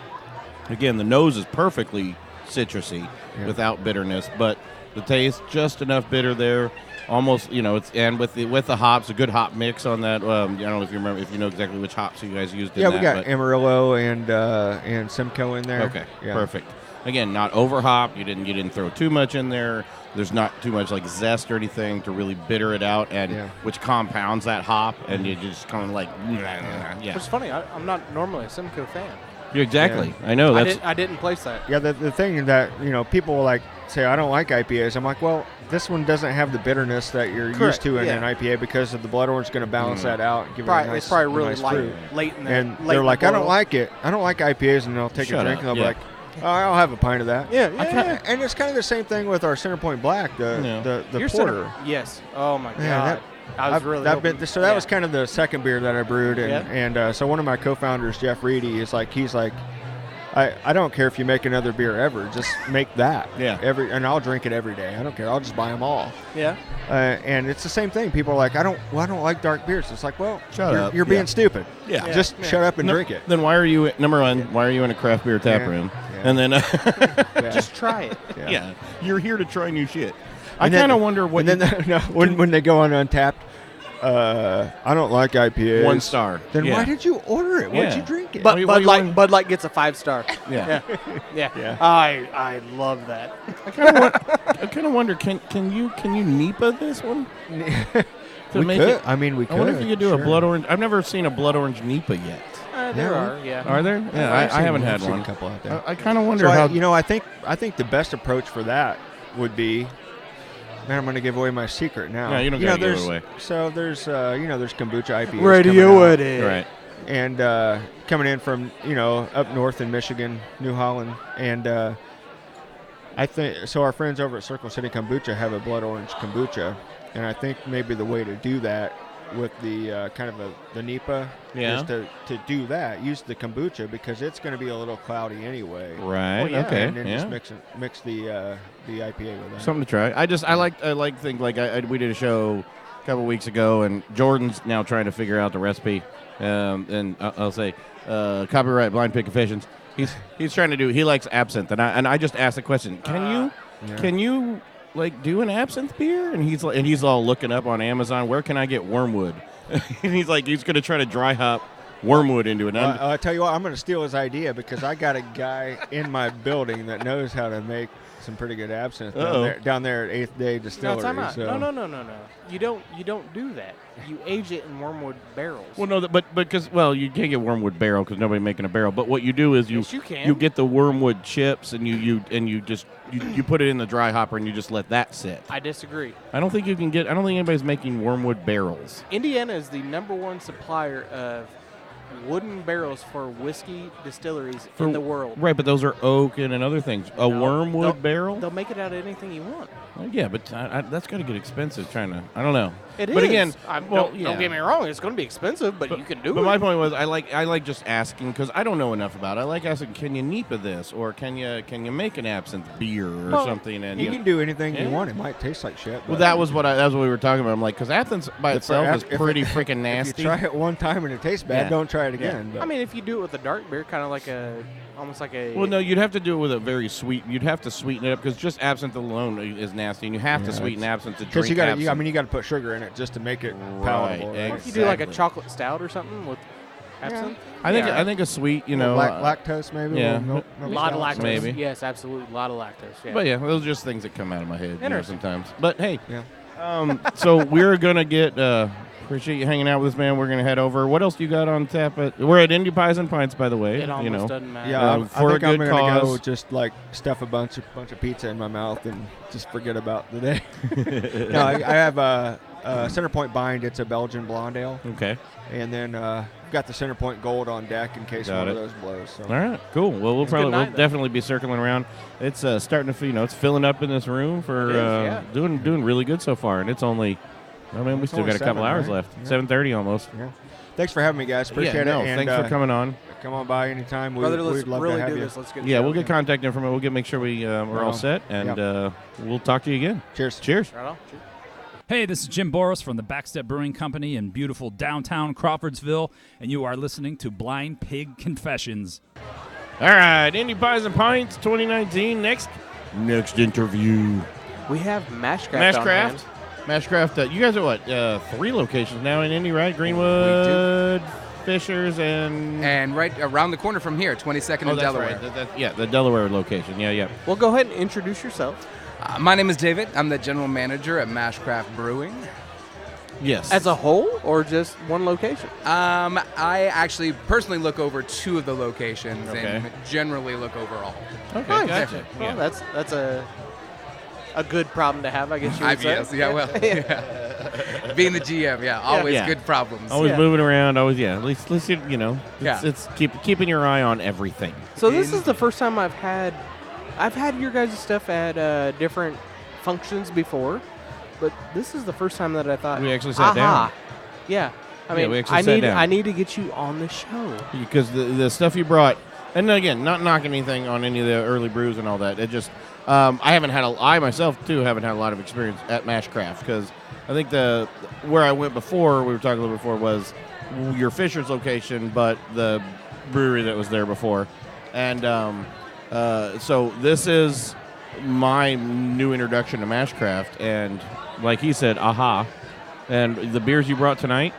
again, the nose is perfectly citrusy without bitterness, but the taste just enough bitter there. Almost, it's and with the hops, a good hop mix on that. I don't know if you know exactly which hops you guys used. Yeah, we got Amarillo and Simcoe in there. Okay, perfect. Again, not over hop. You didn't throw too much in there. There's not too much like zest or anything to really bitter it out, and which compounds that hop, and you just kind of like It's funny. I'm not normally a Simcoe fan. Exactly. I know I didn't place that. Yeah, the thing that people will like say I don't like IPAs. I'm like, well, this one doesn't have the bitterness that you're used to in an IPA because of the blood orange going to balance that out and give it a nice. It's probably really nice light, fruit. late in the. And they're like, I don't like it. I don't like IPAs, and they'll take a drink and they'll be like, oh, I'll have a pint of that. Yeah. And it's kind of the same thing with our Centerpoint Black, the porter. Yes. Oh my God. Yeah, that was kind of the second beer that I brewed, and so one of my co-founders, Jeff Reedy, he's like, I don't care if you make another beer ever, just make that. And I'll drink it every day. I don't care. I'll just buy them all. Yeah. And it's the same thing. People are like, I don't like dark beers. It's like, well, shut up. You're being stupid. Yeah. Just shut up and drink it. Then why are you number one? Why are you in a craft beer tap room? And then just try it. Yeah. You're here to try new shit. I kind of wonder what. And then when they go on Untapped, I don't like IPAs. 1 star. Then why did you order it? Why'd you drink it? But Bud Light gets a 5-star. Yeah. I love that. I kind of wonder, can you NEPA this one? We could. I mean, we could. I wonder if you could do a blood orange. I've never seen a blood orange NEPA yet. There are. Are there? Yeah, I haven't had one. A couple out there. I kind of wonder how. I think the best approach for that would be. Man, I'm going to give away my secret now. Yeah, you don't got to give it away. So there's kombucha IPAs Radio it in. Right. And coming in from, up north in Michigan, New Holland. And I think, so our friends over at Circle City Kombucha have a blood orange kombucha. And I think maybe the way to do that with the kind of the NEPA is to do that. Use the kombucha because it's going to be a little cloudy anyway. Right. Okay. And then just mix the IPA with that. Something to try. We did a show a couple weeks ago, and Jordan's now trying to figure out the recipe. And I'll say, copyright Blind Pig Confessions. He's trying to do. He likes absinthe, and I just asked the question: Can you like do an absinthe beer? And he's all looking up on Amazon. Where can I get wormwood? And he's going to try to dry hop wormwood into it. I tell you what, I'm going to steal his idea because I got a guy in my building that knows how to make some pretty good absinthe down there at 8th Day Distillery. No. You don't do that. You age it in wormwood barrels. Well, no, but because you can't get wormwood barrel because nobody's making a barrel. But what you do is you get the wormwood chips and you put it in the dry hopper and you just let that sit. I disagree. I don't think anybody's making wormwood barrels. Indiana is the #1 supplier of wooden barrels for whiskey distilleries in the world. Right, but those are oak and other things. Wormwood barrel? They'll make it out of anything you want. Well, yeah, but that's got to get expensive I don't know. It is. But again, don't get me wrong, it's going to be expensive, but you can do it. But my point was I like just asking because I don't know enough about it. I like asking, can you NEPA this or can you make an absinthe beer or something? And you can do anything you want. It might taste like shit. Well, that was what we were talking about. I'm like, because absinthe by itself is pretty freaking nasty. If you try it one time and it tastes bad, don't try it again. I mean, if you do it with a dark beer, kind of like almost like a. Well, no, you'd have to do it with a very sweet. You'd have to sweeten it up because just absinthe alone is nasty, and you have to sweeten absinthe to drink. Because you got to put sugar in it just to make it palatable. Right? Or if you do like a chocolate stout or something with absinthe. I think a sweet, lactose maybe. Yeah, a lot of lactose. Maybe. Yes, absolutely, a lot of lactose. Yeah. But those are just things that come out of my head sometimes. But hey, so we're gonna get. Appreciate you hanging out with us, man. We're going to head over. What else do you got on tap? We're at Indie Pies and Pints, by the way. It almost doesn't matter. Yeah, for I think a good I'm cause. going to go just like stuff a bunch of pizza in my mouth and just forget about the day. No, I have Center Point Bind. It's a Belgian blonde ale. Okay. And then we've got the Center Point Gold on deck in case one of those blows. So. All right, cool. Well, we'll definitely be circling around. It's starting to, it's filling up in this room for doing really good so far, and it's only. I mean, we still got a couple hours left. Yeah. 7:30 almost. Yeah. Thanks for having me, guys. Appreciate it. And, thanks for coming on. Come on by anytime. Brother, let's we'd love really to have do you. this. Let's get we'll get contact information. We'll make sure we're all set, and we'll talk to you again. Cheers. Cheers. Right on. Cheers. Hey, this is Jim Boris from the Backstep Brewing Company in beautiful downtown Crawfordsville, and you are listening to Blind Pig Confessions. All right, Indy Pies and Pints 2019. Next interview. We have Mashcraft on hand. Mashcraft, you guys are what? 3 locations now in Indy, right? Greenwood, Fishers, and right around the corner from here, 22nd and Delaware. Right. The Delaware location. Yeah. Well, go ahead and introduce yourself. My name is David. I'm the general manager at Mashcraft Brewing. Yes. As a whole, or just one location? I actually personally look over 2 of the locations and generally look over all. Okay, nice. gotcha. Well, that's a good problem to have, I guess you would say. Yes, yeah, well, yeah. Being the GM, always good problems. Always moving around, always, at least it's keeping your eye on everything. So this is the first time I've had your guys' stuff at different functions before, but this is the first time that I thought we actually sat down. Yeah, I mean, we actually sat down. I need to get you on the show because the stuff you brought, and again, not knocking anything on any of the early brews and all that. It just I myself too haven't had a lot of experience at Mashcraft because I think where I went before, we were talking a little before, was your Fisher's location, but the brewery that was there before, and so this is my new introduction to Mashcraft, and like he said, and the beers you brought tonight,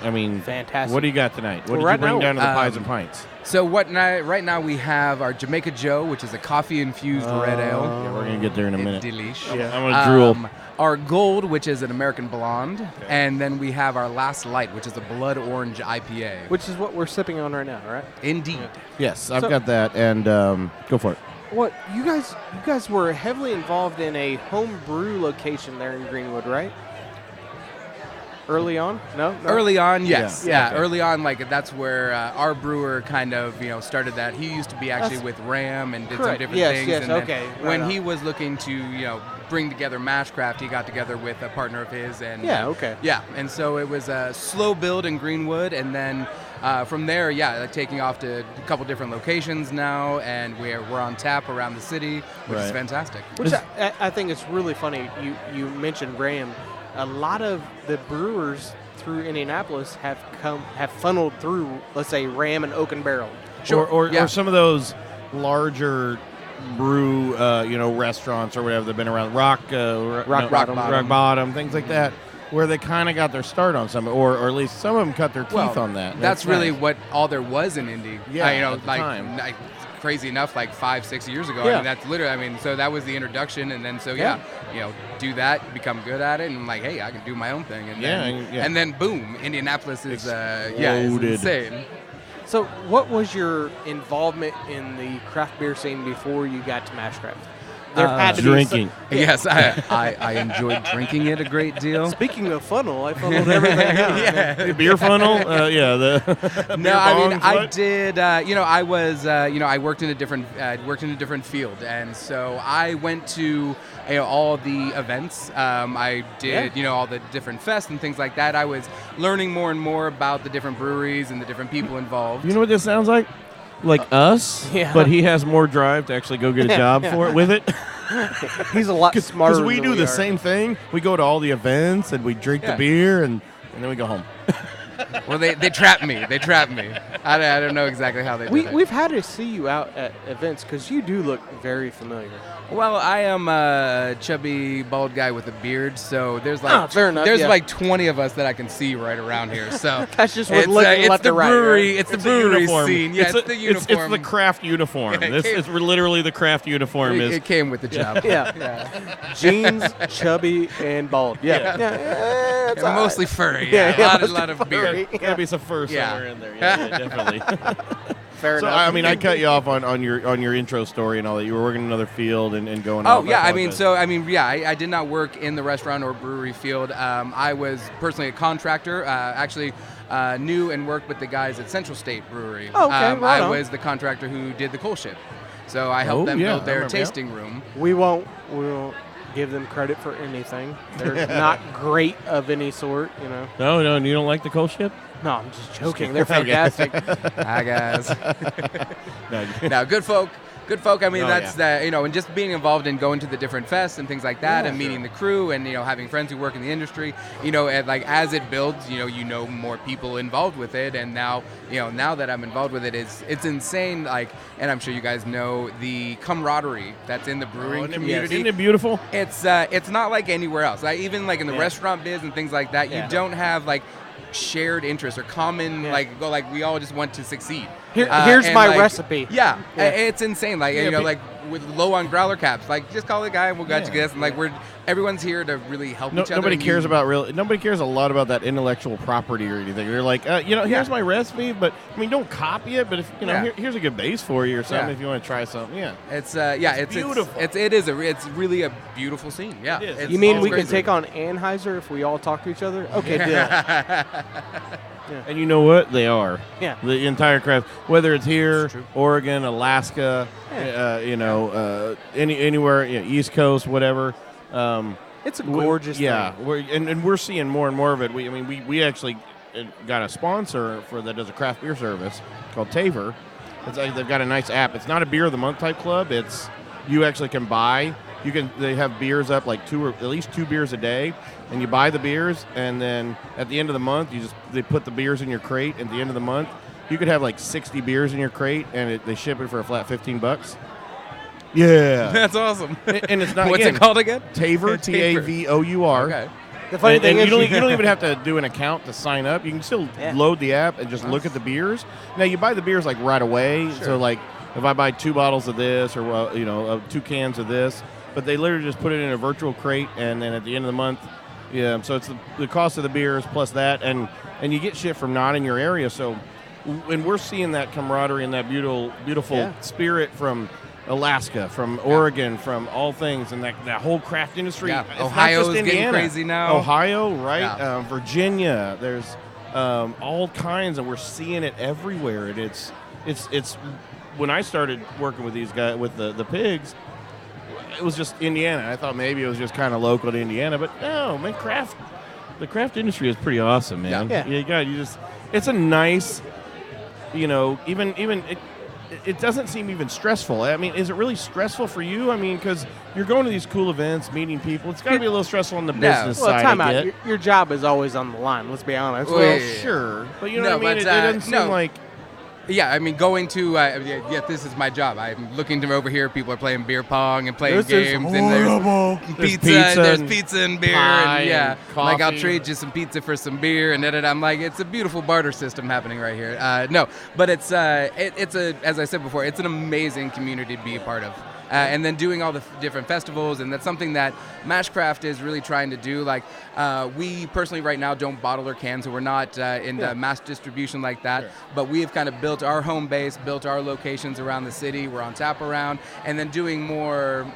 I mean, fantastic. What do you got tonight? What did you bring down to the Pies and Pints? So right now we have our Jamaica Joe, which is a coffee-infused red ale. Yeah, we're going to get there in a minute. Delish. Yeah. I'm going to drool. Our Gold, which is an American Blonde. And then we have our Last Light, which is a Blood Orange IPA. Which is what we're sipping on right now, right? Indeed. Yeah. Yes, I've got that, and go for it. What you guys were heavily involved in a home brew location there in Greenwood, right? Early on? No? Early on, yes. Yeah. Okay. Early on, that's where our brewer kind of, started that. He used to be actually with Ram and did some different things. Yes, and okay. When he was looking to, bring together Mashcraft, he got together with a partner of his. And Yeah, and so it was a slow build in Greenwood, and then from there, taking off to a couple different locations now, and we're on tap around the city, which is fantastic. Which I think it's really funny. You mentioned Ram. A lot of the brewers through Indianapolis have funneled through, let's say, Ram and Oak and Barrel. Sure. Or some of those larger brew, restaurants or whatever they've been around. Rock Bottom, things like that, where they kind of got their start on some, or at least some of them cut their teeth on that. That's really what all there was in Indy. Yeah, at the time. Crazy enough, 5-6 years ago. Yeah. I mean, that's literally, so that was the introduction, and then do that, become good at it, and I'm like, hey, I can do my own thing. And and then boom, Indianapolis is insane. So what was your involvement in the craft beer scene before you got to Mashcraft? There had to drinking. Yes, I enjoyed drinking it a great deal. Speaking of funnel, I funneled everything out. The beer funnel? I did. I was. I worked in a different field, and so I went to all the events. I did all the different fests and things like that. I was learning more and more about the different breweries and the different people involved. You know what this sounds like? Like us, but he has more drive to actually go get a job for it with it. He's a lot smarter. Because we do the same thing. We go to all the events and we drink the beer and then we go home. Well, they trapped me. They trapped me. I don't know exactly how they did it. We've had to see you out at events because you do look very familiar. Well, I am a chubby, bald guy with a beard, so there's fair enough, there's 20 of us that I can see right around here. So that's just what looking left to right. Brewery, Right? It's the brewery scene. Yeah, it's the uniform. It's the craft uniform. It's literally the craft uniform. It came with the job. Yeah. Jeans, chubby, and bald. Yeah. Mostly furry. Yeah. A lot of beard. Gotta be some fur somewhere in there. Yeah, definitely. fair So enough. I mean, I cut you off on your intro story and all that. You were working in another field and going. Oh off. yeah, I did not work in the restaurant or brewery field. I was personally a contractor. Actually, knew and worked with the guys at Central State Brewery. Oh, okay, right I on. was the contractor who did the coal ship. So I helped them build their tasting room. We won't give them credit for anything. They're not great of any sort, you know. No, you don't like the coal ship? No, I'm just joking. They're fantastic. Hi guys. No, good folk. Good folk. I mean, and just being involved in going to the different fests and things like that, and meeting the crew, and having friends who work in the industry. And like as it builds, more people involved with it, and now that I'm involved with it, it's insane. Like, and I'm sure you guys know the camaraderie that's in the brewing community. Isn't it beautiful? It's not like anywhere else. Like, even like in the restaurant biz and things like that, you don't have like shared interests or common like we all just want to succeed. Here's my recipe. Yeah, it's insane. Like like with low on growler caps, like just call the guy and we'll get you this. And like everyone's here to really help each other. Nobody cares nobody cares a lot about that intellectual property or anything. They're like, here's my recipe, but I mean, don't copy it. But if here's a good base for you or something if you want to try something. Yeah, it's beautiful. It's really a beautiful scene. Yeah, you mean we can take on Anheuser if we all talk to each other? Okay, deal. And you know what? They are. Yeah. The entire craft, whether it's here, Oregon, Alaska, anywhere, East Coast, whatever. It's a gorgeous thing. Yeah, we're seeing more and more of it. We actually got a sponsor that does a craft beer service called Taver. They've got a nice app. It's not a beer of the month type club. It's you actually can buy. They have beers up like at least 2 beers a day, and you buy the beers, and then at the end of the month, they put the beers in your crate. At the end of the month, you could have like 60 beers in your crate, and they ship it for a flat $15. Yeah, that's awesome. And it's not. What's it called again? Taver, T-A-V-O-U-R. Okay. The funny thing is, you don't even have to do an account to sign up. You can still load the app and just look at the beers. Now you buy the beers like right away. Sure. So like if I buy 2 bottles of this or 2 cans of this. But they literally just put it in a virtual crate, and then at the end of the month, so it's the cost of the beers plus that, and you get shit from not in your area. So when we're seeing that camaraderie and that beautiful spirit from Alaska, from Oregon, from all things, and that whole craft industry. Yeah. It's Ohio's not just getting Indiana. crazy now. Ohio, right? Yeah. Virginia. There's all kinds, and we're seeing it everywhere. And it's when I started working with these guys with the pigs. It was just Indiana. I thought maybe it was just kind of local to Indiana, but no, man, the craft industry is pretty awesome, man. Yeah. It's a nice, even it doesn't seem even stressful. I mean, is it really stressful for you? I mean, because you're going to these cool events, meeting people. It's got to be a little stressful on the business side. Time out. Your job is always on the line. Let's be honest. Well, sure, but you know what I mean. It doesn't seem like. Yeah, I mean, going to this is my job. I'm looking to over here. People are playing beer pong and playing games, and there's pizza and beer, and coffee. Like I'll trade you some pizza for some beer, and then I'm like, it's a beautiful barter system happening right here. No, but it's as I said before, it's an amazing community to be a part of. And then doing all the different festivals, and that's something that Mashcraft is really trying to do. Like, we personally right now don't bottle or can, so we're not in mass distribution like that. Sure. But we have kind of built our home base, built our locations around the city. We're on tap around, and then doing more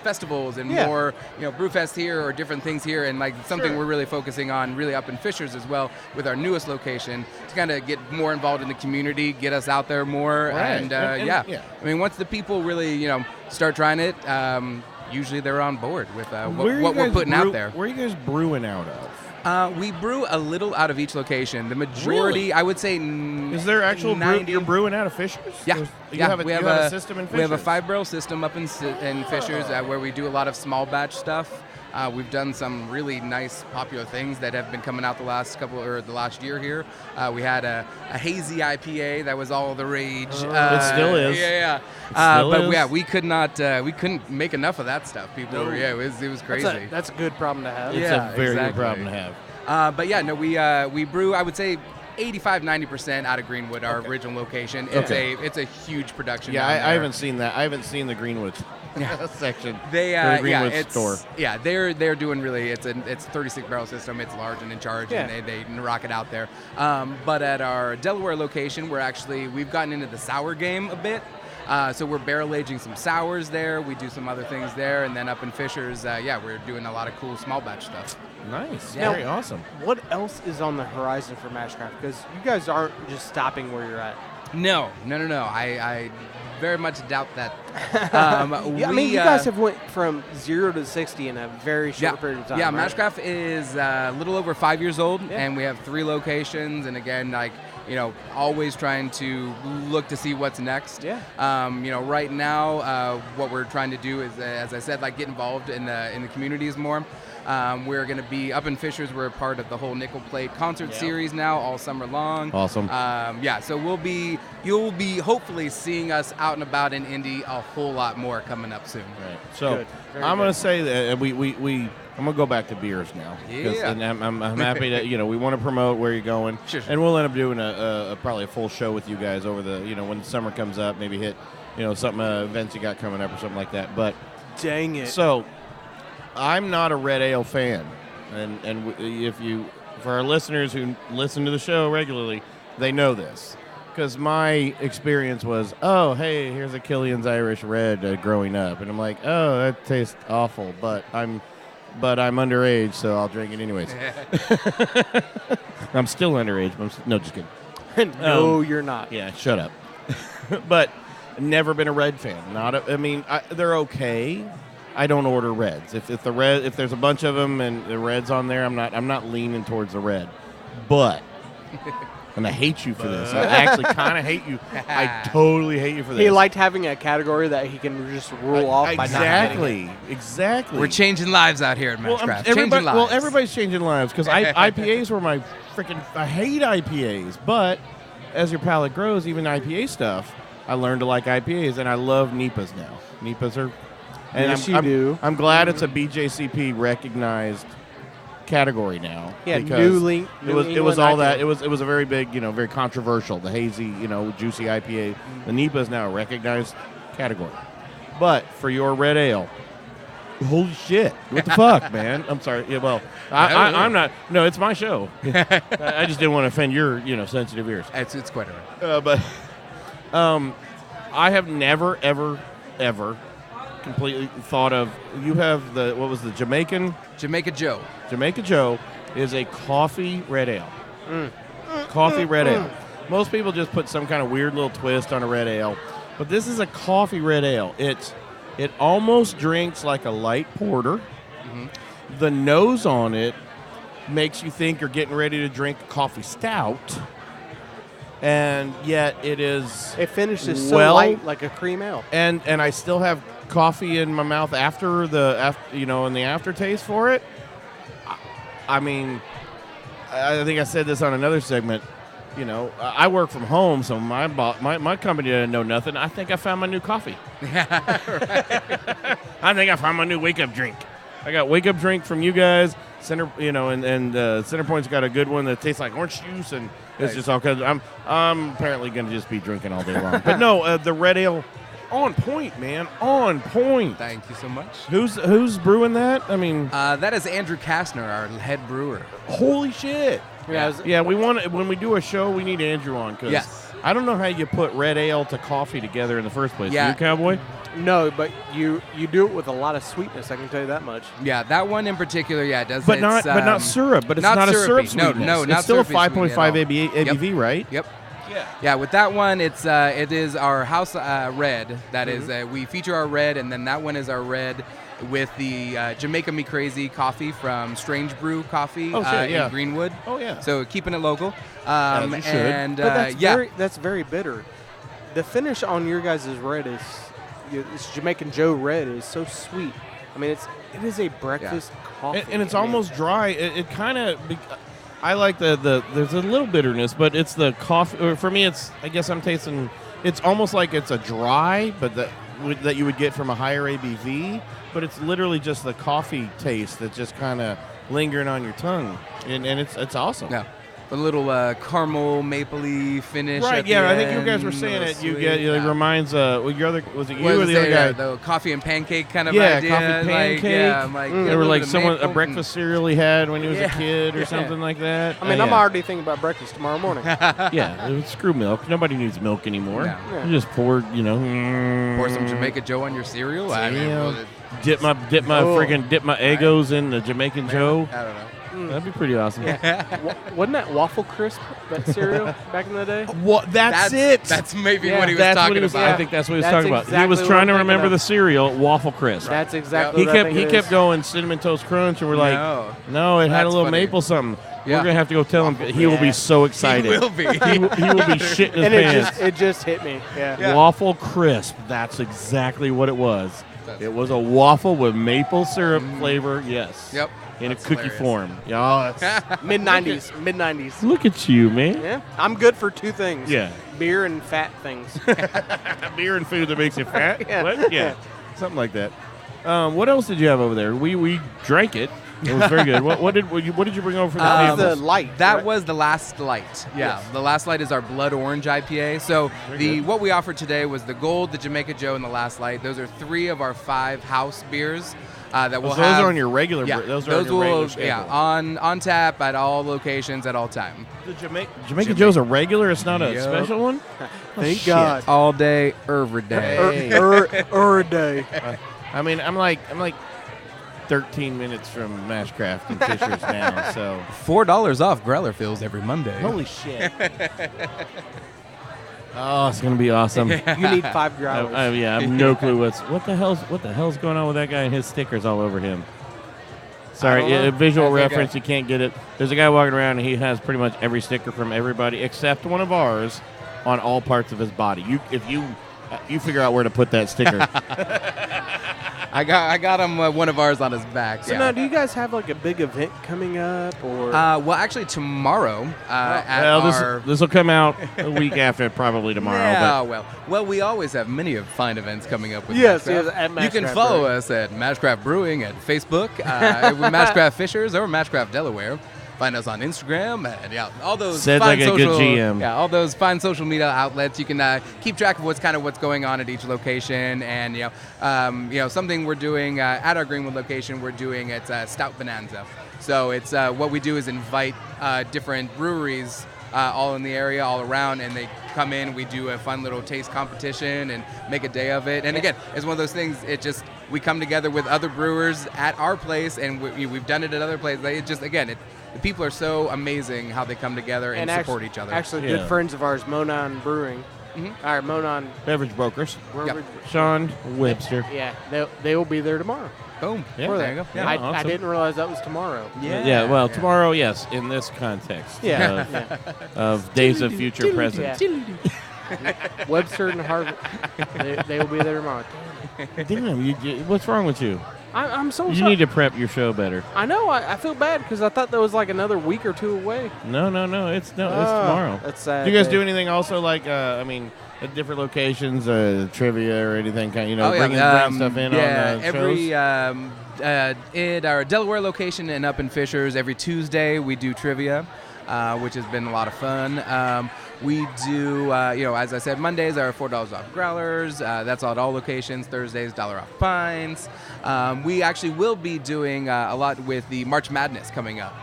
festivals and more, Brewfest here or different things here, and like something we're really focusing on, really up in Fishers as well, with our newest location to kind of get more involved in the community, get us out there more, and I mean, once the people really, start trying it, usually they're on board with what we're putting out there. Where are you guys brewing out of? We brew a little out of each location. The majority, I would say, is there actual you're brewing out of Fishers? Yeah, we have a system in Fishers. We have a 5-barrel system up in Fishers where we do a lot of small batch stuff. We've done some really nice popular things that have been coming out the last year here. We had a hazy IPA that was all the rage. It still is. We couldn't make enough of that stuff. People were, it was crazy. That's a good problem to have. It's a very good problem to have. We brew, I would say, 85-90% out of Greenwood, our original location. It's a huge production. Yeah, I haven't seen that. I haven't seen the Greenwoods. section. They for the Greenwood store. Yeah, they're doing really. It's 36 barrel system. It's large and in charge, and they rock it out there. But at our Delaware location, we've gotten into the sour game a bit. So we're barrel aging some sours there. We do some other things there, and then up in Fishers, we're doing a lot of cool small batch stuff. Nice, Now, very awesome. What else is on the horizon for Mashcraft? Because you guys aren't just stopping where you're at. No. I very much doubt that. You guys have went from 0 to 60 in a very short period of time. Yeah, right? Mashcraft is a little over 5 years old, and we have 3 locations. And again, always trying to look to see what's next. Yeah. Right now, what we're trying to do is, as I said, get involved in the communities more. We're going to be up in Fishers. We're a part of the whole Nickel Plate concert series now, all summer long. Awesome. So you'll be hopefully seeing us out and about in Indy a whole lot more coming up soon. Right. So I'm going to say that I'm going to go back to beers now. Yeah. And I'm happy that, we want to promote where you're going. Sure. And we'll end up doing probably a full show with you guys over the, when the summer comes up, maybe hit, some events you got coming up or something like that. But dang it. So I'm not a red ale fan. And for our listeners who listen to the show regularly, they know this. Because my experience was, oh, hey, here's a Killian's Irish Red growing up. And I'm like, oh, that tastes awful. But I'm underage, so I'll drink it anyways. I'm still underage. No, just kidding. No, you're not. Yeah, shut up. But never been a red fan. They're okay. I don't order reds. If there's a bunch of them and the red's on there, I'm not leaning towards the red. But and I hate you for this. I actually kind of hate you. I totally hate you for this. He liked having a category that he can just rule off by not getting it. Exactly. We're changing lives out here at Mashcraft. Everybody's changing lives because IPAs were my freaking. I hate IPAs, but as your palate grows, even IPA stuff, I learned to like IPAs, and I love NEPAs now. NEPAs are. And yes, I'm glad it's a BJCP recognized category now. Yeah, because it was all IPA. that. It was a very big, very controversial. The hazy, juicy IPA. The NEPA is now a recognized category. But for your red ale, holy shit! What the fuck, man? I'm sorry. Yeah, well, I'm not. No, it's my show. I just didn't want to offend your, sensitive ears. It's quite all right. But I have never, ever completely thought of. You have what was the Jamaica Joe. Jamaica Joe is a coffee red ale. Coffee red ale. Most people just put some kind of weird little twist on a red ale, but this is a coffee red ale. It almost drinks like a light porter. Mm-hmm. The nose on it makes you think you're getting ready to drink a coffee stout, and yet it finishes so light like a cream ale. And I still have coffee in my mouth after in the aftertaste for it. I think I said this on another segment. I work from home, so my company didn't know nothing. I think I found my new coffee. I think I found my new wake-up drink. I got wake-up drink from you guys. Centerpoint's got a good one that tastes like orange juice, and it's just all kinds of, I'm apparently going to just be drinking all day long. But no, the red ale, on point, man, on point. Thank you so much. Who's brewing that? That is Andrew Kastner, our head brewer. Holy shit! Yeah, we want when we do a show, we need Andrew on because I don't know how you put red ale to coffee together in the first place. Yeah. You, Cowboy? No, but you do it with a lot of sweetness. I can tell you that much. Yeah, that one in particular, does. But not syrup. But it's not a syrup sweetness. No, it's still a 5.5 ABV, right? Yep. Yeah, with that one, it is our house red. That is, we feature our red, and then that one is our red with the Jamaica Me Crazy coffee from Strange Brew Coffee in Greenwood. Oh yeah. So keeping it local. As you should. And but that's very bitter. The finish on your guys' red is this Jamaican Joe red is so sweet. It is a breakfast coffee, and it's almost dry. It kind of. I like the there's a little bitterness, but it's the coffee. Or for me, I guess I'm tasting. It's almost like it's a dry, but that you would get from a higher ABV. But it's literally just the coffee taste that's just kind of lingering on your tongue, and it's awesome. Yeah. a little caramel mapley finish. Right, at yeah, the I think you end, guys were saying a it. You sweet- get it reminds your other was it you What or was the other guy? The coffee and pancake kind of Yeah, idea. coffee Like, pancake. yeah, I'm like, There a were little like bit of maple. a breakfast cereal he had when he was a Yeah. kid or something like that. I mean, Oh, I'm yeah. already thinking about breakfast tomorrow morning. Yeah, it was screw milk. Nobody needs milk anymore. No. Yeah. You just pour, Pour some Jamaica Joe on your cereal. I mean, Yeah. well, dip my Eggos in the Jamaican Joe. I don't know. That'd be pretty awesome. Wasn't that Waffle Crisp, that cereal, back in the day? What? That's it. That's maybe Yeah. what he was That's talking what he was, about. I think that's what he was That's talking about. He exactly was what trying I'm to thinking remember of. the cereal Waffle Crisp. That's exactly He what I kept think he it kept is. going Cinnamon Toast Crunch, and we're like, no, it had a That's little funny. maple something. Yeah. We're gonna have to go tell him. He will be so excited. He will be. He will be shitting his And pants. it just hit me. Yeah. Waffle Crisp. That's exactly what it was. It was a waffle with maple syrup flavor. Yes. Yep. In That's a cookie hilarious. form. Yeah. That's, Mid-90s. Mid-90s. look at you, man. Yeah. I'm good for two things. Yeah. Beer and fat things. Beer and food that makes you fat. Yeah. What? Yeah. Something like that. What else did you have over there? We drank it. It was very good. What did you bring over for the That was tables? the light. That right? was the Last Light. Yeah, the Last Light is our blood orange IPA. So what we offered today was the Gold, the Jamaica Joe, and the Last Light. Those are 3 of our 5 house beers that we'll those have. are on your regular. Yeah, Those are on your regular schedule. on tap at all locations at all time. The Jamaica Joe's a regular. It's not a Yep. special one. Thank shit. God. All day, every day. Day. I mean, I'm like 13 minutes from Mashcraft and Fishers now. So $4 off Greller fills every Monday. holy shit. Oh, it's gonna be awesome. You need 5 growlers. I have no clue what the hell's going on with that guy and his stickers all over him. Sorry, I don't know. a visual That's okay. reference. You can't get it. There's a guy walking around and he has pretty much every sticker from everybody except one of ours on all parts of his body. If you figure out where to put that sticker. I got him one of ours on his back. So yeah. now, do you guys have like a big event coming up, or? Well, actually, tomorrow at Well, our. this will come out a week after, probably tomorrow. Yeah, well, we always have many of fine events coming up with Yes, Mashcraft. yes, at You can Mashcraft follow Brewing. us at Mashcraft Brewing at Facebook, with Mashcraft Fishers or Mashcraft Delaware. Find us on Instagram and all those Said fine like a good social, GM. Yeah, all those fine social media outlets. You can keep track of what's going on at each location, and something we're doing at our Greenwood location. We're doing it's Stout Bonanza. So it's what we do is invite different breweries all in the area, all around, and they come in. We do a fun little taste competition and make a day of it. And again, it's one of those things. We come together with other brewers at our place, and we've done it at other places. The people are so amazing how they come together and support each other. Actually, Yeah. good friends of ours, Monon Brewing. All right, Monon. Beverage brokers. Brewery- Sean Webster. Yeah, they will be there tomorrow. Boom. Yeah, For there that. you go. Yeah, I awesome. didn't realize that was tomorrow. Yeah, well, tomorrow, yes, in this context Yeah. of Days of Future Present. Webster and Harvard, they will be there tomorrow. Damn, what's wrong with you? I'm so You sorry. need to prep your show better. I know. I feel bad because I thought that was like another week or 2 away. No, it's tomorrow. That's sad. Do you guys day. do anything also like, at different locations, trivia or anything, bringing stuff in on every shows? at our Delaware location and up in Fishers, every Tuesday we do trivia, which has been a lot of fun. We do, as I said, Mondays are $4 off growlers. That's at all locations. Thursdays, $1 off pints. We actually will be doing a lot with the March Madness coming up.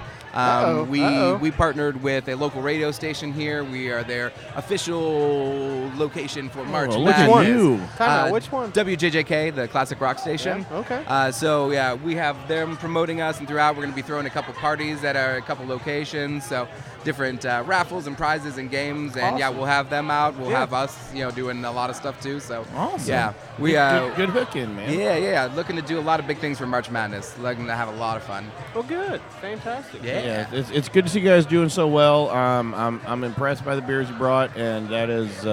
We partnered with a local radio station here. We are their official location for March look Madness. at you. Time out, which one? WJJK, the classic rock station. Yeah, okay. So we have them promoting us, and throughout we're going to be throwing a couple parties at a couple locations. So different raffles and prizes and games, and Awesome. we'll have them out. We'll Yeah. have us, doing a lot of stuff too. So Awesome. yeah, we good hook in, man. yeah, looking to do a lot of big things for March Madness. Looking to have a lot of fun. Well, good. Fantastic. Yeah, it's good to see you guys doing so well. I'm impressed by the beers you brought, and that is,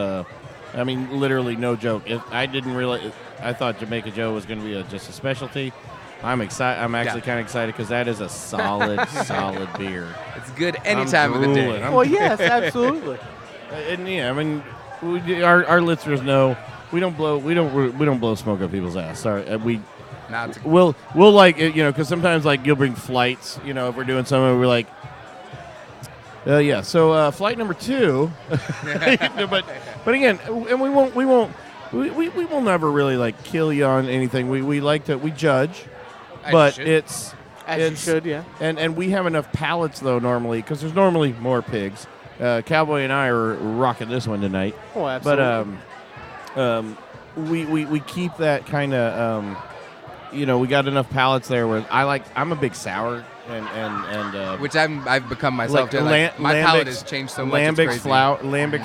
literally no joke. I didn't realize. I thought Jamaica Joe was going to be just a specialty. I'm excited. I'm actually kind of excited because that is a solid, solid beer. It's good any time of the day. drooling. Well, yes, absolutely. And our listeners know we don't blow smoke up people's ass. Sorry, we'll like because sometimes like you'll bring flights. If we're doing something, we're like, Yeah. So flight number 2, but again, and we will never really like kill you on anything. We like to judge, but it's as you should, yeah. And we have enough pallets though normally because there's normally more pigs. Cowboy and I are rocking this one tonight. Oh, absolutely. But we keep that kind of we got enough pallets there where I'm a big sour and which I've become myself. Like my palate has changed so much. Lambic,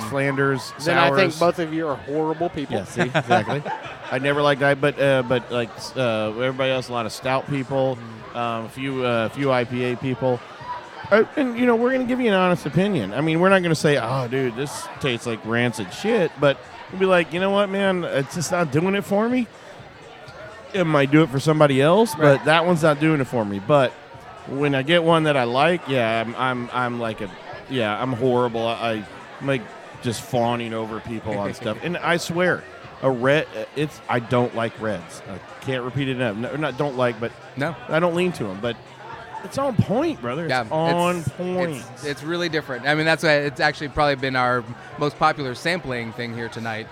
Flanders, sours. Then I think both of you are horrible people. Yeah, see, exactly. I never liked that, but like everybody else, a lot of stout people, a few IPA people. And, we're going to give you an honest opinion. I mean, we're not going to say, oh, dude, this tastes like rancid shit. But we'll be like, you know what, man? It's just not doing it for me. It might do it for somebody else, but that one's not doing it for me. But when I get one that I like, I'm horrible. I'm like just fawning over people on stuff. And I swear, I don't like reds. I can't repeat it enough. No, not don't like, but no, I don't lean to them. But it's on point, brother. It's on point. It's really different. I mean, that's why it's actually probably been our most popular sampling thing here tonight.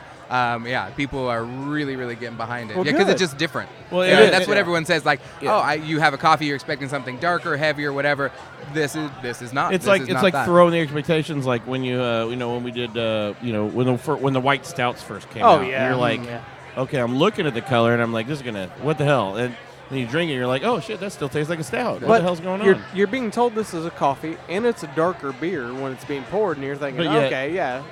People are really, really getting behind it. Well, because it's just different. Well, that's what everyone says. Like, you have a coffee, you're expecting something darker, heavier, whatever. This is not. It's like throwing the expectations. Like when you when we did when the white stouts first came out. Yeah. You're like, okay, I'm looking at the color and I'm like, this is what the hell? And then you drink it, you're like, oh shit, that still tastes like a stout. What the hell's going on? You're being told this is a coffee and it's a darker beer when it's being poured, and you're thinking, Yeah.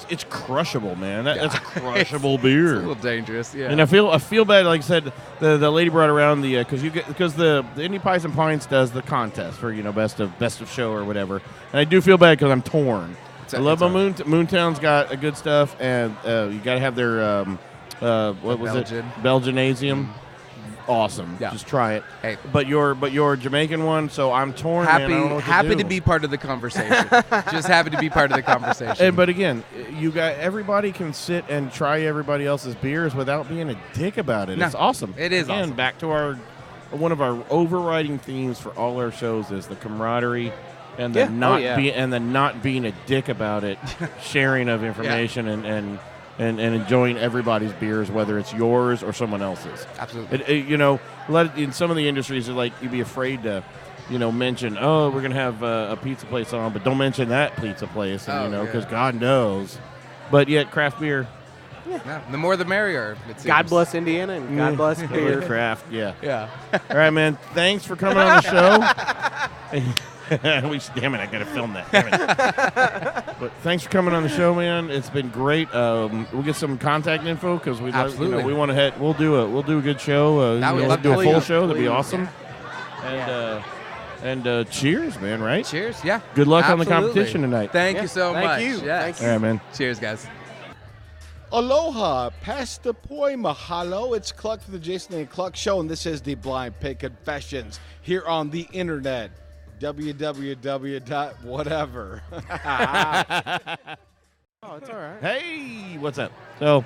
It's crushable, man. That's a crushable beer. It's a little dangerous, yeah. And I feel bad. Like I said, the lady brought around because the Indie Pies and Pints does the contest for best of show or whatever. And I do feel bad because I'm torn. I love my Moontown's got a good stuff, and you got to have their Belgianasium. Awesome. Yeah. Just try it. Hey. But your Jamaican one, so I'm torn. Happy to be part of the conversation. Just happy to be part of the conversation. But again, everybody can sit and try everybody else's beers without being a dick about it. No, it's awesome. It is awesome. Back to one of our overriding themes for all our shows is the camaraderie and the not being a dick about it, sharing of information and enjoying everybody's beers, whether it's yours or someone else's. Absolutely. In some of the industries, like you'd be afraid to, mention, we're going to have a pizza place on, but don't mention that pizza place, because God knows. But yet, craft beer. Yeah. The more the merrier. God bless Indiana and God bless beer. Craft, yeah. Yeah. All right, man. Thanks for coming on the show. Damn it, I got to film that. Damn it. But thanks for coming on the show, man. It's been great. We'll get some contact info because we want to head. We'll do a good show. We'll do a full show. That'd be awesome. Yeah. And cheers, man. Right? Cheers. Yeah. Good luck on the competition tonight. Thank you so much. Thank you. Yes. All right, man. Cheers, guys. Aloha, Pasta Poi Mahalo. It's Cluck for the Jason and Cluck Show, and this is the Blind Pig Confessions here on the internet. www.whatever. Oh, it's all right. Hey, what's up? So,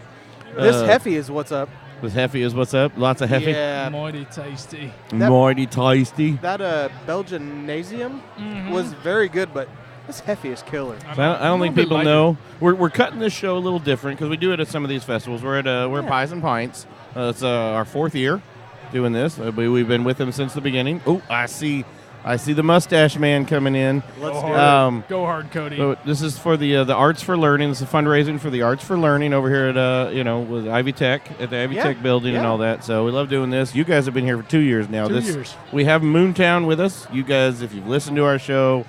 this Heffy is what's up. This Heffy is what's up. Lots of Heffy. Yeah. Mighty tasty. Mighty tasty. That Belgianasium was very good, but this Heffy is killer. I don't think people know. We're cutting this show a little different because we do it at some of these festivals. We're at Pies and Pints. It's our 4th year doing this. We've been with them since the beginning. Oh, I see the mustache man coming in. Let's do it. Go hard, Cody. So this is for the Arts for Learning. This is fundraising for the Arts for Learning over here at with Ivy Tech at the Ivy Tech building and all that. So we love doing this. You guys have been here for 2 years now. 2 years. We have Moontown with us. You guys, if you've listened to our show,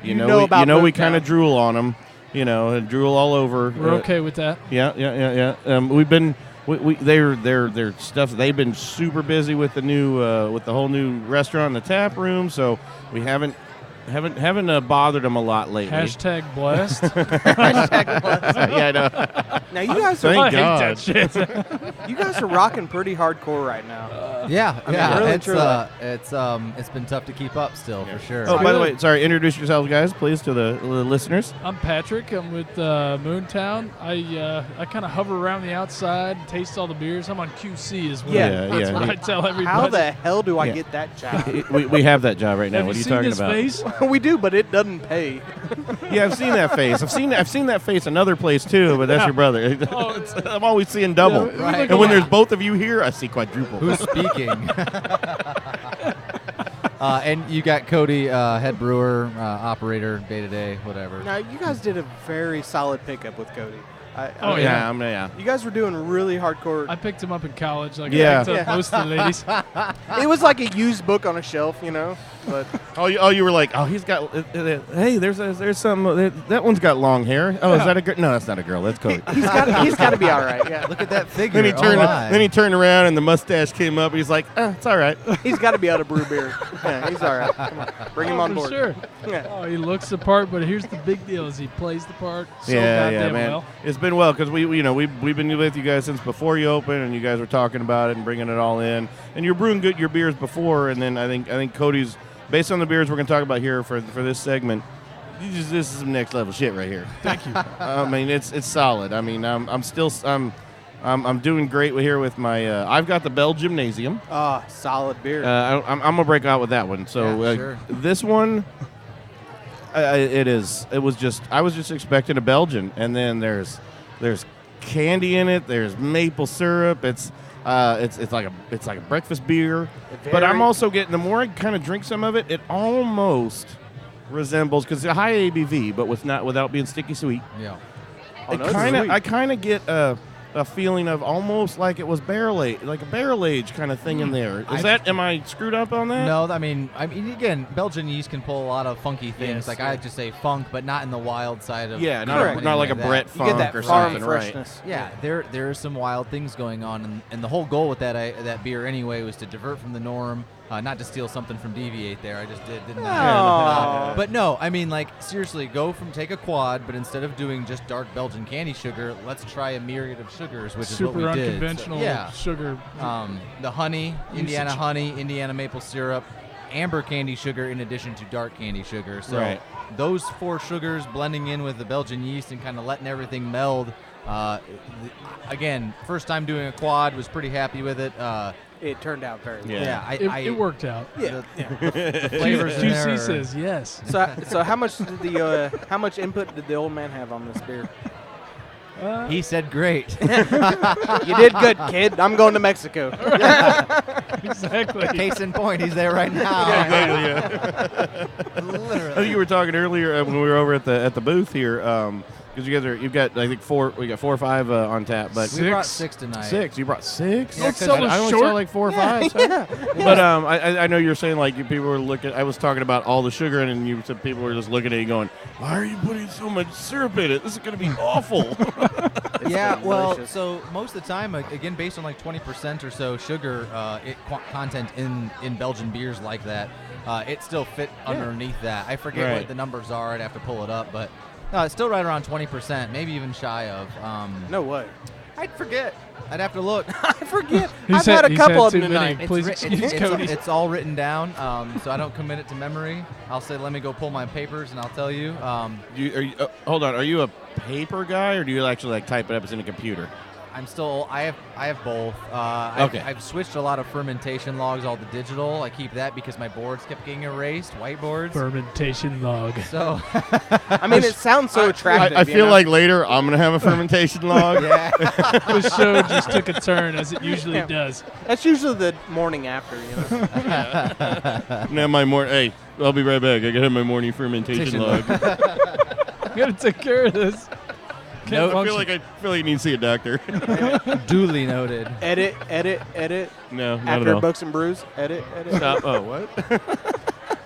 you know we kind of drool on them. And drool all over. We're okay with that. Yeah. We've been. Their stuff. They've been super busy with the new with the whole new restaurant and the tap room, so we haven't bothered them a lot lately. Hashtag blessed. Hashtag blessed. Yeah, I know. Now you guys Thank I God. hate that shit. You guys are rocking pretty hardcore right now. Yeah, I mean, really and truly. It's been tough to keep up still, for sure. Oh, by the way, sorry, introduce yourselves, guys, please, to the listeners. I'm Patrick. I'm with Moontown. I kind of hover around the outside and taste all the beers. I'm on QC as well. That's what I tell everybody. How the hell do I get that job? we have that job right now. Have what are you seen talking this about? Face? We do, but it doesn't pay. Yeah, I've seen that face. I've seen that face another place too, but that's your brother. I'm always seeing double. Yeah, right. And when there's both of you here, I see quadruple. Who's speaking? And you got Cody, head brewer, operator, day-to-day, whatever. Now, you guys did a very solid pickup with Cody. Yeah. You guys were doing really hardcore. I picked him up in college. Like Yeah. I picked up most of the ladies. It was like a used book on a shelf, you know. But you were like, oh, he's got. Hey, there's some. That one's got long hair. Oh, is that a girl? No, that's not a girl. That's Cody. he's got to be all right. Yeah. Look at that figure. Then he turned around and the mustache came up. He's like, it's all right. He's got to be able to brew beer. Yeah, he's all right. Come on. Bring him on for board. Sure. Yeah. Oh, he looks the part, but here's the big deal: is he plays the part so yeah, goddamn man. well. It's been well because we've been with you guys since before you opened, and you guys were talking about it and bringing it all in. And you're brewing your beers before, and then I think Cody's, based on the beers we're going to talk about here for this segment, this is some next level shit right here. Thank you. I mean, it's solid. I mean, I'm doing great here with my. I've got the Bell Gymnasium. Solid beer. I'm gonna break out with that one. So sure. This one, it is. It was just. I was just expecting a Belgian, and then there's candy in it. There's maple syrup. It's like a breakfast beer. But I'm also getting, the more I kind of drink some of it, it almost resembles, because it's a high ABV, but without being sticky sweet. Yeah. I kind of get a feeling of almost like it was like a barrel age kind of thing in there. Am I screwed up on that? No, I mean again, Belgian yeast can pull a lot of funky things. Yes, I just say funk, but not in the wild side of. Yeah, not like a Brett funk you get that or farm something, freshness. right? Yeah, there are some wild things going on, and the whole goal with that beer anyway was to divert from the norm. Not to steal something from Deviate there, I just didn't I? But no, I mean, like, seriously, take a quad, but instead of doing just dark Belgian candy sugar, let's try a myriad of sugars, which Super is what we did. unconventional sugar. The honey, Indiana honey, Indiana maple syrup, amber candy sugar in addition to dark candy sugar. So those 4 sugars blending in with the Belgian yeast and kind of letting everything meld. Again, first time doing a quad, was pretty happy with it. It turned out very well. Yeah, it worked out. Yeah. The flavors in there QC says yes. So how much how much input did the old man have on this beer? He said great. You did good, kid. I'm going to Mexico. Exactly. Case in point, he's there right now. Yeah. Literally. I think you were talking earlier when we were over at the booth here. Because you've got, I think 4. We got 4 or 5 on tap, but we brought 6 tonight. 6. You brought 6? Yeah, I only saw like 4 or 5. So. Yeah. But I know you're saying like people were looking. I was talking about all the sugar in it, and you said people were just looking at you going, "Why are you putting so much syrup in it? This is going to be awful." Yeah, well, so most of the time, again, based on like 20% or so sugar content in Belgian beers like that, it still fit underneath that. I forget what the numbers are. I'd have to pull it up, but. No, it's still right around 20%, maybe even shy of. No way. I'd forget. I'd have to look. I forget. I've had a couple of them tonight. It's all written down, so I don't commit it to memory. I'll say, let me go pull my papers, and I'll tell you. Hold on. Are you a paper guy, or do you actually like type it up in a computer? I'm still. I have both. Okay. I've switched a lot of fermentation logs all to digital. I keep that because my boards kept getting erased, whiteboards. Fermentation log. So, I mean, it sounds so attractive. I feel like later I'm gonna have a fermentation log. Yeah. The show just took a turn as it usually does. That's usually the morning after, you know. Now my Hey, I'll be right back. I gotta have my morning fermentation log. I'm gonna take care of this. I feel like you need to see a doctor. Duly noted. Edit. No, not after at all. Books and Brews. Edit. Stop. Oh, what?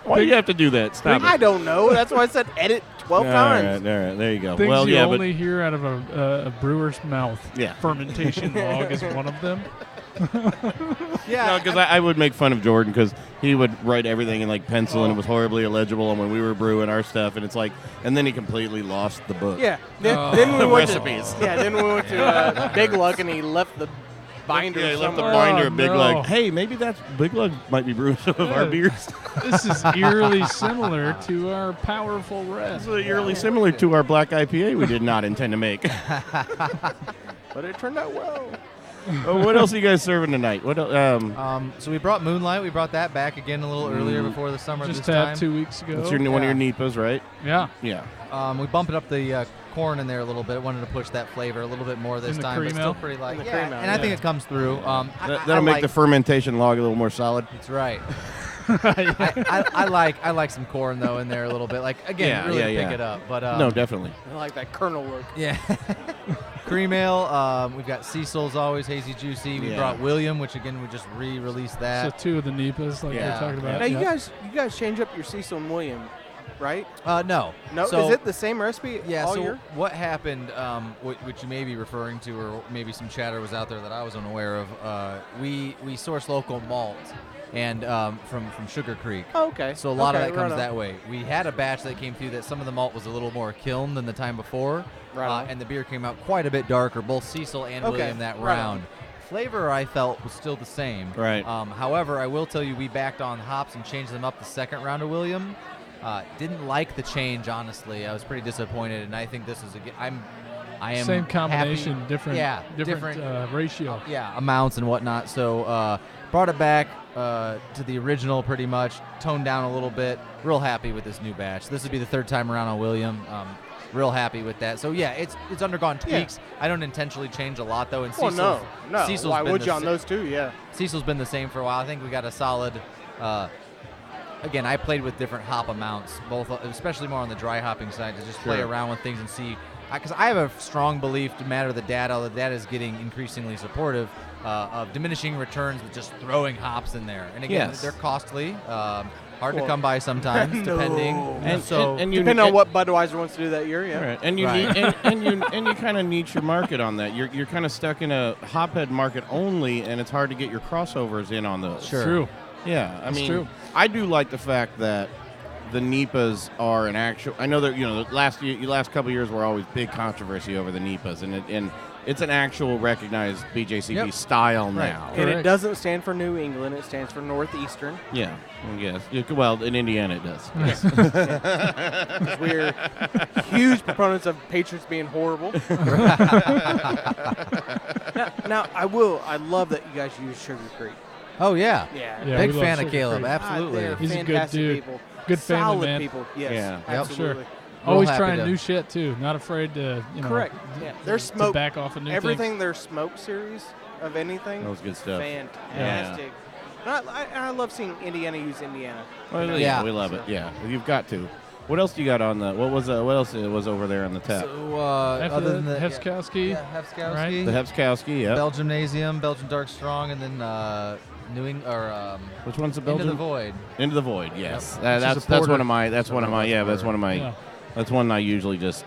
Why do you have to do that? Stop it. I don't know. That's why I said edit 12 times. All right. There you go. Things you only hear out of a brewer's mouth. Yeah. Fermentation log is one of them. Yeah, because I would make fun of Jordan because he would write everything in like pencil and it was horribly illegible. And when we were brewing our stuff, and it's like, and then he completely lost the book. Yeah. Then we went recipes. Then we went to Big Luck, and he left the binder. Yeah, he left the somewhere. binder at Big no. Lug. Hey, maybe Big Lug might be brewing some of our beers. This is eerily similar to our powerful red. This is eerily similar to our black IPA we did not intend to make. But it turned out well. What else are you guys serving tonight? What? So we brought Moonlight. We brought that back again a little earlier before the summer. Just this time. 2 weeks ago. That's one of your Nipas, right? Yeah. Yeah. We bumped up the corn in there a little bit. Wanted to push that flavor a little bit more this In the time, but cream still ale? pretty light. In the Yeah, cream ale, and I think it comes through. That'll make the fermentation log a little more solid. That's right. I like some corn though in there a little bit. Like again, really pick it up. But no, definitely. I like that kernel look. Yeah. Cream ale. We've got Cecil's always hazy juicy. We brought William, which again we just re-released that. So 2 of the Nipas, like we're talking about. Now you guys change up your Cecil and William, right? No. No. So, is it the same recipe all year? What happened, which you may be referring to, or maybe some chatter was out there that I was unaware of. We source local malt. And from Sugar Creek. Oh, okay. So a lot of that comes that way. We had a batch that came through that some of the malt was a little more kiln than the time before. Right. And the beer came out quite a bit darker, both Cecil and William that round. Flavor, I felt, was still the same. Right. However, I will tell you, we backed on hops and changed them up the second round of William. Didn't like the change, honestly. I was pretty disappointed, and I think this is I am same combination, happy. different ratio. Yeah, amounts and whatnot. So brought it back to the original pretty much, toned down a little bit. Real happy with this new batch. This would be the third time around on William. Real happy with that. So yeah, it's undergone tweaks. I don't intentionally change a lot though. And no. Cecil's Why been would you on those two? Yeah. Cecil's been the same for a while. I think we got a solid. Again, I played with different hop amounts, both, especially more on the dry hopping side, to just play around with things and see. Because I have a strong belief, no matter the data is getting increasingly supportive of diminishing returns with just throwing hops in there. And again, they're costly, hard to come by sometimes, depending. And depending on what Budweiser wants to do that year, yeah. Right. And you and you kind of niche your market on that. You're kind of stuck in a hophead market only, and it's hard to get your crossovers in on those. Sure. True. Yeah, I mean, true. I do like the fact that the Nipas are an actual. I know that the last couple of years were always big controversy over the Nipas, and it's an actual recognized BJCP style now. And it doesn't stand for New England; it stands for Northeastern. Yeah, yes. Well, in Indiana it does. Yes. Because we're huge proponents of Patriots being horrible. now, I love that you guys use Sugar Creek. Oh yeah, yeah. Big fan of Caleb. Absolutely, they're He's a good fantastic dude. people. Good family Solid man. people. Yes, Yeah. absolutely. Sure. Always happy trying to- new shit too. Not afraid to Correct. Yeah, their to smoke. back off a new everything thing. their smoke series of anything. That was good stuff. Fantastic. And I love seeing Indiana use Indiana. Well, yeah, we love it. Yeah, you've got to. What else do you got on the? What else was over there on the tap? So, After other than the Hefskowski, Hefskowski, right? The Hefskowski, yeah. Belgiumnasium, Belgian Dark Strong, and then which one's the Into Belgian? the Void. Into the Void, yes. Yep. That's one of my. That's one of my. Yeah, that's one of my. That's one I usually just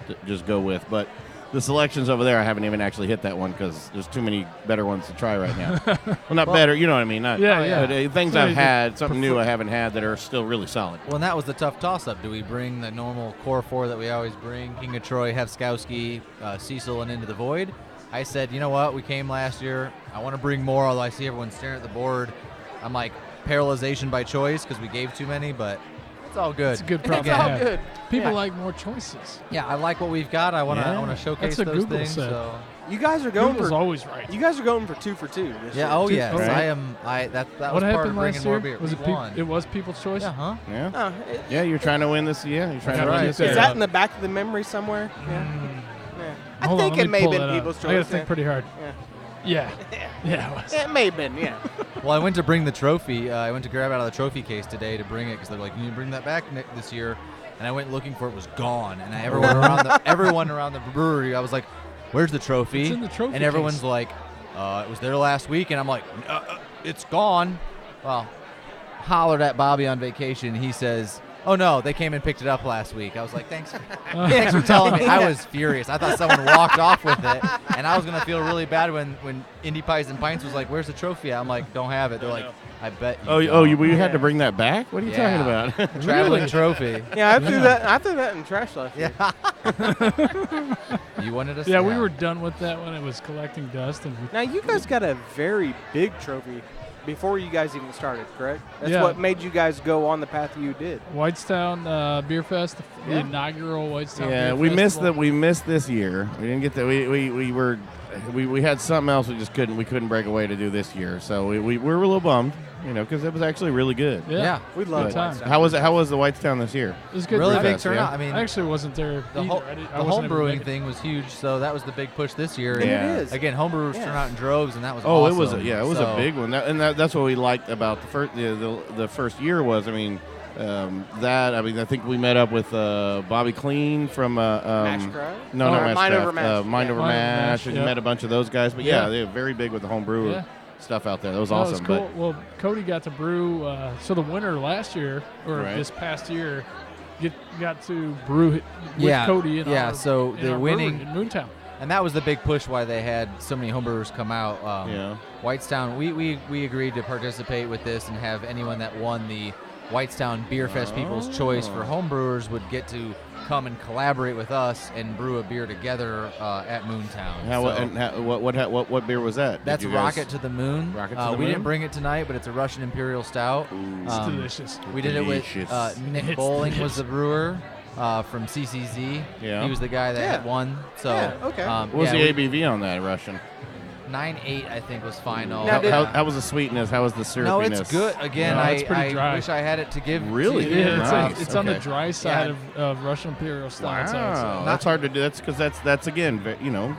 go with. But the selections over there, I haven't even actually hit that one because there's too many better ones to try right now. Well, not better, you know what I mean? Not, Yeah. But, things I've had, something new I haven't had that are still really solid. Well, and that was the tough toss-up. Do we bring the normal core four that we always bring, King of Troy, Hefskowski, Cecil, and Into the Void? I said, you know what? We came last year. I want to bring more, although I see everyone staring at the board. I'm like, paralyzation by choice because we gave too many, but it's all good. It's a good problem. It's all good. People like more choices. Yeah, I like what we've got. I want to showcase That's a those Google things. said. So. You guys are going Google's for always right. You guys are going for 2 for 2 this year. Yeah. Oh yes, Right. I am. That What was part happened of bringing last more year? beer. Was We it? won. It was People's Choice. Yeah. Huh? Yeah. Oh, Yeah, you're trying to win this. Yeah, you're trying to gotta win keep this. that Is year. that in the back of the memory somewhere? Yeah. I Hold think on, it let me may have pull been that up. People's I gotta Choice. think pretty hard. Yeah. Yeah. It was. It may have been, yeah. Well, I went to bring the trophy. I went to grab it out of the trophy case today to bring it because they're like, "You need to bring that back this year." And I went looking for it. It was gone. And everyone around the brewery, I was like, "Where's the trophy?" It's in the trophy and everyone's case. like, "It was there last week." And I'm like, "It's gone." Well, hollered at Bobby on vacation. He says, Oh no, they came and picked it up last week. I was like, thanks for telling me. I was furious. I thought someone walked off with it, and I was gonna feel really bad when Indie Pies and Pints was like, "Where's the trophy at?" I'm like, "Don't have it." They're like, "I bet you." You had to bring that back? What are you talking about? Traveling trophy. Yeah, I threw that in the trash last year. You wanted us? Yeah, we were done with that when it was collecting dust. And now you guys got a very big trophy before you guys even started, correct? That's Yeah. what made you guys go on the path you did. Whitestown Beer Fest, the inaugural Whitestown. Yeah, Beer we Festival. missed this year. We didn't get that. We had something else we couldn't break away to do this year. So we were a little bummed, because it was actually really good. Yeah. We loved Whitestown. How was the Whitestown this year? It was good. Really Beer big Fest, turnout. yeah. I mean, I actually wasn't there. The either. home wasn't able to brewing make it. thing was huge, so that was the big push this year. Yeah. And It is. Again, homebrewers turn out in droves, and that was Oh, awesome. it was a big one, that's what we liked about the first year was. I think we met up with Bobby Clean from Mashcraft? No, not Mind Mashcraft. Over Mash. Mind Over Mash, and you yeah. met a bunch of those guys. But they were very big with the homebrew stuff out there. That was awesome. That was cool. Well, Cody got to brew. So the winner last year, or Right. this past year, got to brew with Cody. So in the our winning brewery in Moontown. And that was the big push why they had so many homebrewers come out. Whitestown, we agreed to participate with this and have anyone that won the Whitestown Beer Fest People's Choice for homebrewers would get to come and collaborate with us and brew a beer together at Moontown. What beer was that? That's Rocket to the Moon. Rocket to the we Moon? didn't bring it tonight, but it's a Russian Imperial Stout. It's delicious. We did it with Nick Bowling was the brewer from CCZ. Yeah. He was the guy that had won. So okay. What was the ABV on that Russian? 9.8, I think, was final. How was the sweetness? How was the syrupiness? No, it's good. Again, it's pretty dry. I wish I had it to give. Really? To you. Yeah, it's on the Okay. dry side of Russian Imperial Stouts. Wow, that's hard to do. That's because that's again,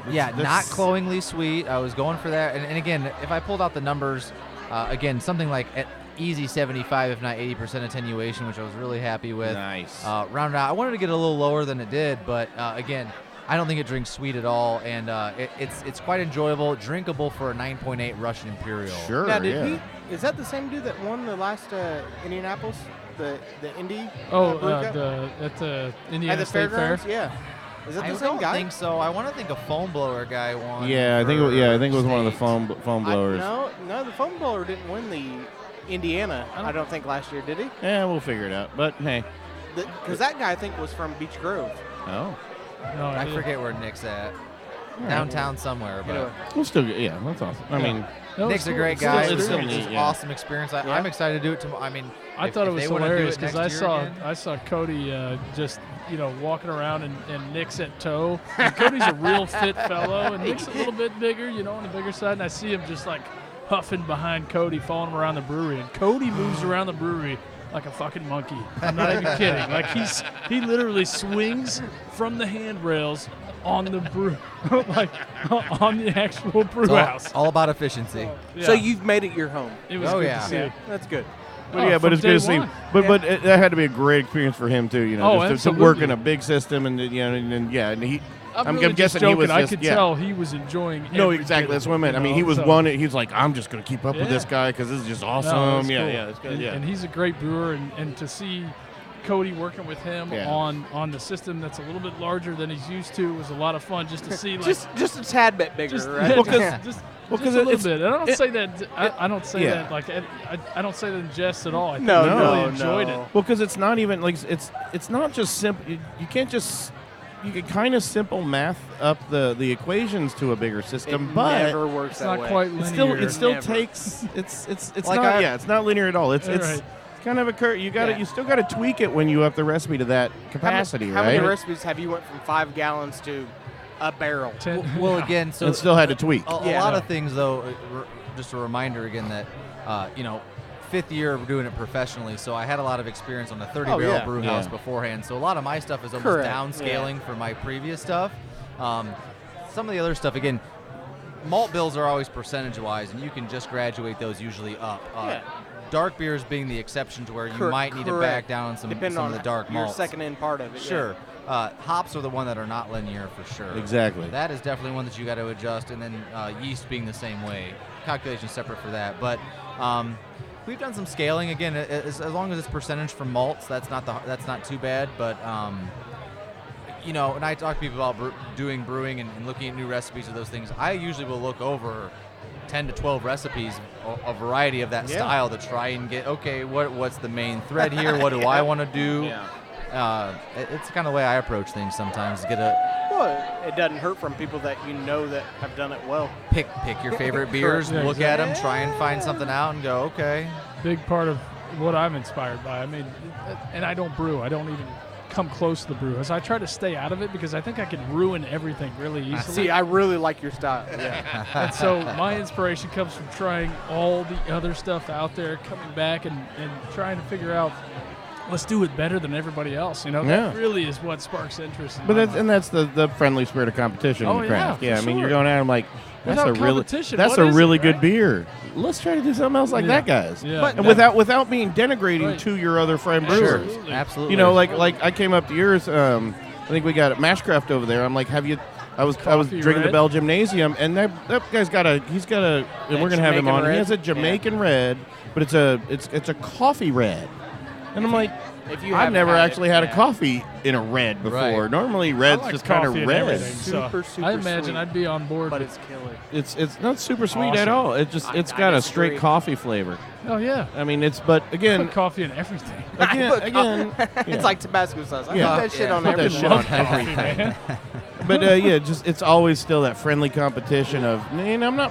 Yeah, not cloyingly sweet. I was going for that, and again, if I pulled out the numbers, again, something like at easy 75, if not 80% attenuation, which I was really happy with. Nice. Rounded out. I wanted to get a little lower than it did, but again, I don't think it drinks sweet at all, and it's quite enjoyable, drinkable for a 9.8 Russian Imperial. Sure. Now, is that the same dude that won the last Indianapolis, the Indy? At the Indiana State Fair. Yeah. Is that the I same don't guy? think so. I want to think a foam blower guy won. Yeah, I think it was one of the foam blowers. No, the foam blower didn't win the Indiana. I don't think last year, did he? Yeah, we'll figure it out. But hey, because that guy I think was from Beach Grove. oh, No, I forget where Nick's at. Downtown somewhere, but we'll still get. Yeah, that's awesome. I mean, Nick's a great guy. It's still It's neat, an yeah. awesome experience. I'm excited to do it tomorrow. I thought it was hilarious because I I saw Cody just walking around and Nick's at toe. And Cody's a real fit fellow, and Nick's a little bit bigger, on the bigger side. And I see him just like huffing behind Cody, following him around the brewery. And Cody moves around the brewery like a fucking monkey. I'm not even kidding. Like he literally swings from the handrails on the brew, like on the actual brew house. All about efficiency. Yeah. So you've made it your home. It was good to see. That's good. But it's good to see. one. But that had to be a great experience for him too. Just to work in a big system and and he. I'm really guessing joking. he was. I could tell he was enjoying. No, every exactly. bit That's of what I it, meant. I mean, he was so- one. He's like, I'm just going to keep up with Yeah. this guy because this is just awesome. No, it's yeah, cool. yeah, it's good. And, Yeah. and he's a great brewer, and to see Cody working with him Yeah. on the system that's a little bit larger than he's used to was a lot of fun. Just to see, like, just a tad bit bigger, just, right? yeah, just a little it's- bit. And I don't say that. I don't say Yeah. that like I don't say that in jest at all. I No, think I no, really enjoyed no. it. Well, because it's not even like it's not just simple. You can't just. You can kind of simple math up the equations to a bigger system, It but never works It's that not way. quite linear. it still Never. takes it's Like not it's not linear at all. It's Right. kind of a you still got to tweak it when you up the recipe to that capacity, How right? many recipes have you went from 5 gallons to a barrel? Well, again, so and still had to tweak. a lot of things, though. Just a reminder again that 5th year of doing it professionally, so I had a lot of experience on the 30-barrel brew house beforehand. So a lot of my stuff is almost Correct. downscaling for my previous stuff. Some of the other stuff, again, malt bills are always percentage-wise, and you can just graduate those usually up. Dark beers being the exception to where you might need to back down on some Depending of on the dark your malts. second in part of it. Sure. Hops are the one that are not linear for sure. Exactly. That is definitely one that you got to adjust, and then yeast being the same way. Calculation's separate for that, but we've done some scaling. Again, as long as it's percentage from malts, that's not too bad. But you know, when I talk to people about doing brewing and looking at new recipes or those things, I usually will look over 10 to 12 recipes, a variety of that style, to try and get, okay, what's the main thread here? What do I want to do? Yeah. It's kind of the way I approach things sometimes. Well, it doesn't hurt from people that you know that have done it well. Pick your favorite beers, look at them, try and find something out, and go, okay. Big part of what I'm inspired by. I mean, and I don't brew. I don't even come close to the brew. As I try to stay out of it because I think I can ruin everything really easily. See, I really like your style. Yeah. And so my inspiration comes from trying all the other stuff out there, coming back and trying to figure out, let's do it better than everybody else. You know, that really is what sparks interest. That's the friendly spirit of competition in craft. Yeah, I mean, you're going at them like, that's a really good beer. Let's try to do something else like that, guys. Yeah. And without being denigrating to your other friend brewers. Sure. Absolutely. You know, like I came up to yours. I think we got Mashcraft over there. I'm like, have you? I was drinking the Bell Gymnasium, and that guy's got and we're gonna have him on. Red? He has a Jamaican red, but it's a coffee red, and I'm like, I've never actually had a coffee in a red before. Right. Normally, red's just kind of red. Super I imagine sweet. I'd be on board. But it's killer. It's not super sweet at all. It's got a straight coffee flavor. Oh yeah. I mean, but again, put coffee in everything. Again, it's like Tabasco sauce. I put that shit on everything. But just it's always still that friendly competition of, man, I'm not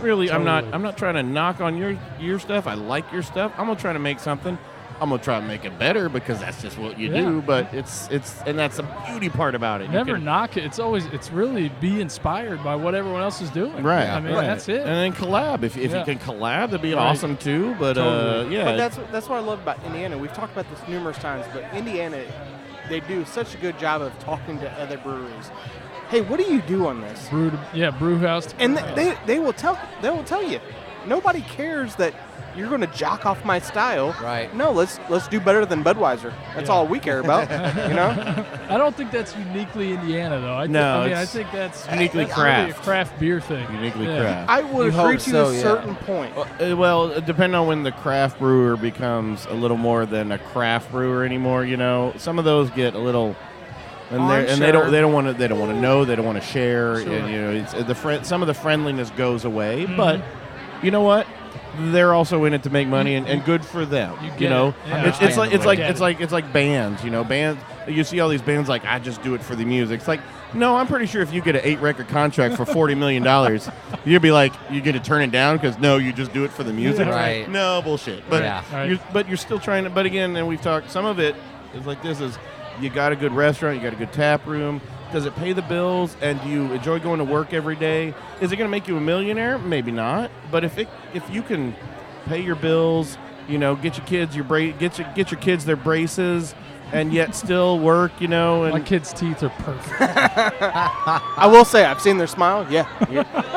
trying to knock on your stuff. I like your stuff. I'm gonna try to make something. I'm gonna try to make it better because that's just what you do. But it's and that's the beauty part about it. Never knock it. It's really be inspired by what everyone else is doing. Right. I mean, that's it. And then collab. If you can collab, that'd be awesome too. But But that's what I love about Indiana. We've talked about this numerous times, but Indiana, they do such a good job of talking to other breweries. Hey, what do you do on this? Brew house. And they will tell you. Nobody cares that you're going to jock off my style. Right. No, let's do better than Budweiser. That's all we care about. You know. I don't think that's uniquely Indiana though. I think that's uniquely craft. A craft beer thing. Uniquely craft. I would agree to a certain point. Well, depending on when the craft brewer becomes a little more than a craft brewer anymore, you know, some of those get a little. And they don't want to know, they don't want to share, sure. And you know, it's some of the friendliness goes away. But you know what? They're also in it to make money, and good for them. You know, it's like bands. You know, bands. You see all these bands like, I just do it for the music. It's like, no, I'm pretty sure if you get an 8-record contract for $40 million, you'd be like, you get to turn it down because no, you just do it for the music. Right. No bullshit. But you're still trying to. But again, and we've talked. Some of it is like this is. You got a good restaurant, you got a good tap room. Does it pay the bills, and do you enjoy going to work every day? Is it going to make you a millionaire? Maybe not. But if you can pay your bills, you know, get your kids get your kids their braces, and yet still work, you know. And my kids' teeth are perfect. I will say, I've seen their smile. Yeah,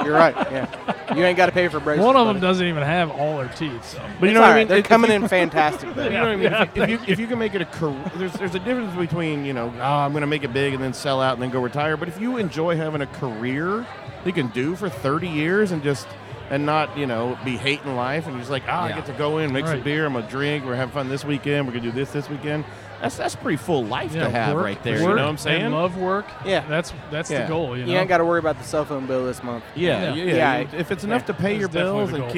you're right. Yeah, you ain't got to pay for braces. One of them doesn't even have all their teeth. So. But you know what I mean? They're coming in fantastic. Though. You know what I mean? If you can make it a career, there's a difference between, you know, I'm going to make it big and then sell out and then go retire. But if you enjoy having a career you can do for 30 years and not, you know, be hating life and you're just like, I get to go in, make some beer, I'm going to drink, we're having fun this weekend, we're going to do this weekend. That's pretty full life to have right there. You know what I'm saying? And love work. Yeah, that's the goal. You know? ain't got to worry about the cell phone bill this month. Yeah. If it's enough to pay your bills and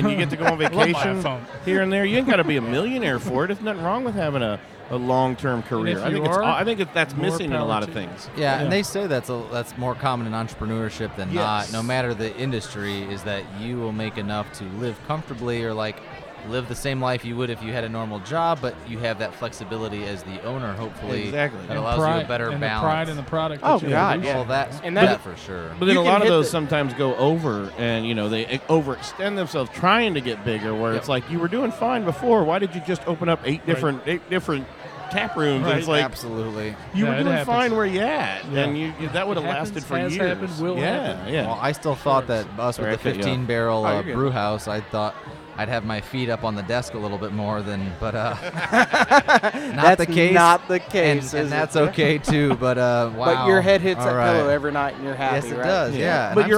you get to go on vacation here and there, you ain't got to be a millionaire for it. There's nothing wrong with having a long-term career. I think that's missing in a lot of things. Yeah, and they say that's more common in entrepreneurship than not. No matter the industry, is that you will make enough to live comfortably or like live the same life you would if you had a normal job, but you have that flexibility as the owner, hopefully. Exactly. That allows you a better balance. The pride in the product. Oh, God, yeah. Well, that for sure. But then a lot of those sometimes go over, and, you know, they overextend themselves trying to get bigger, where it's like, you were doing fine before. Why did you just open up eight different tap rooms? And it's like, absolutely. You were doing fine where you at, and that would have lasted for years. Will happen. Yeah. Well, I still thought that us with the 15-barrel brew house, I thought, I'd have my feet up on the desk a little bit more than, but that's the case. Not the case, and that's okay too. But wow. But your head hits All that right. pillow every night, and you're happy. Yes, it right? does. Yeah. But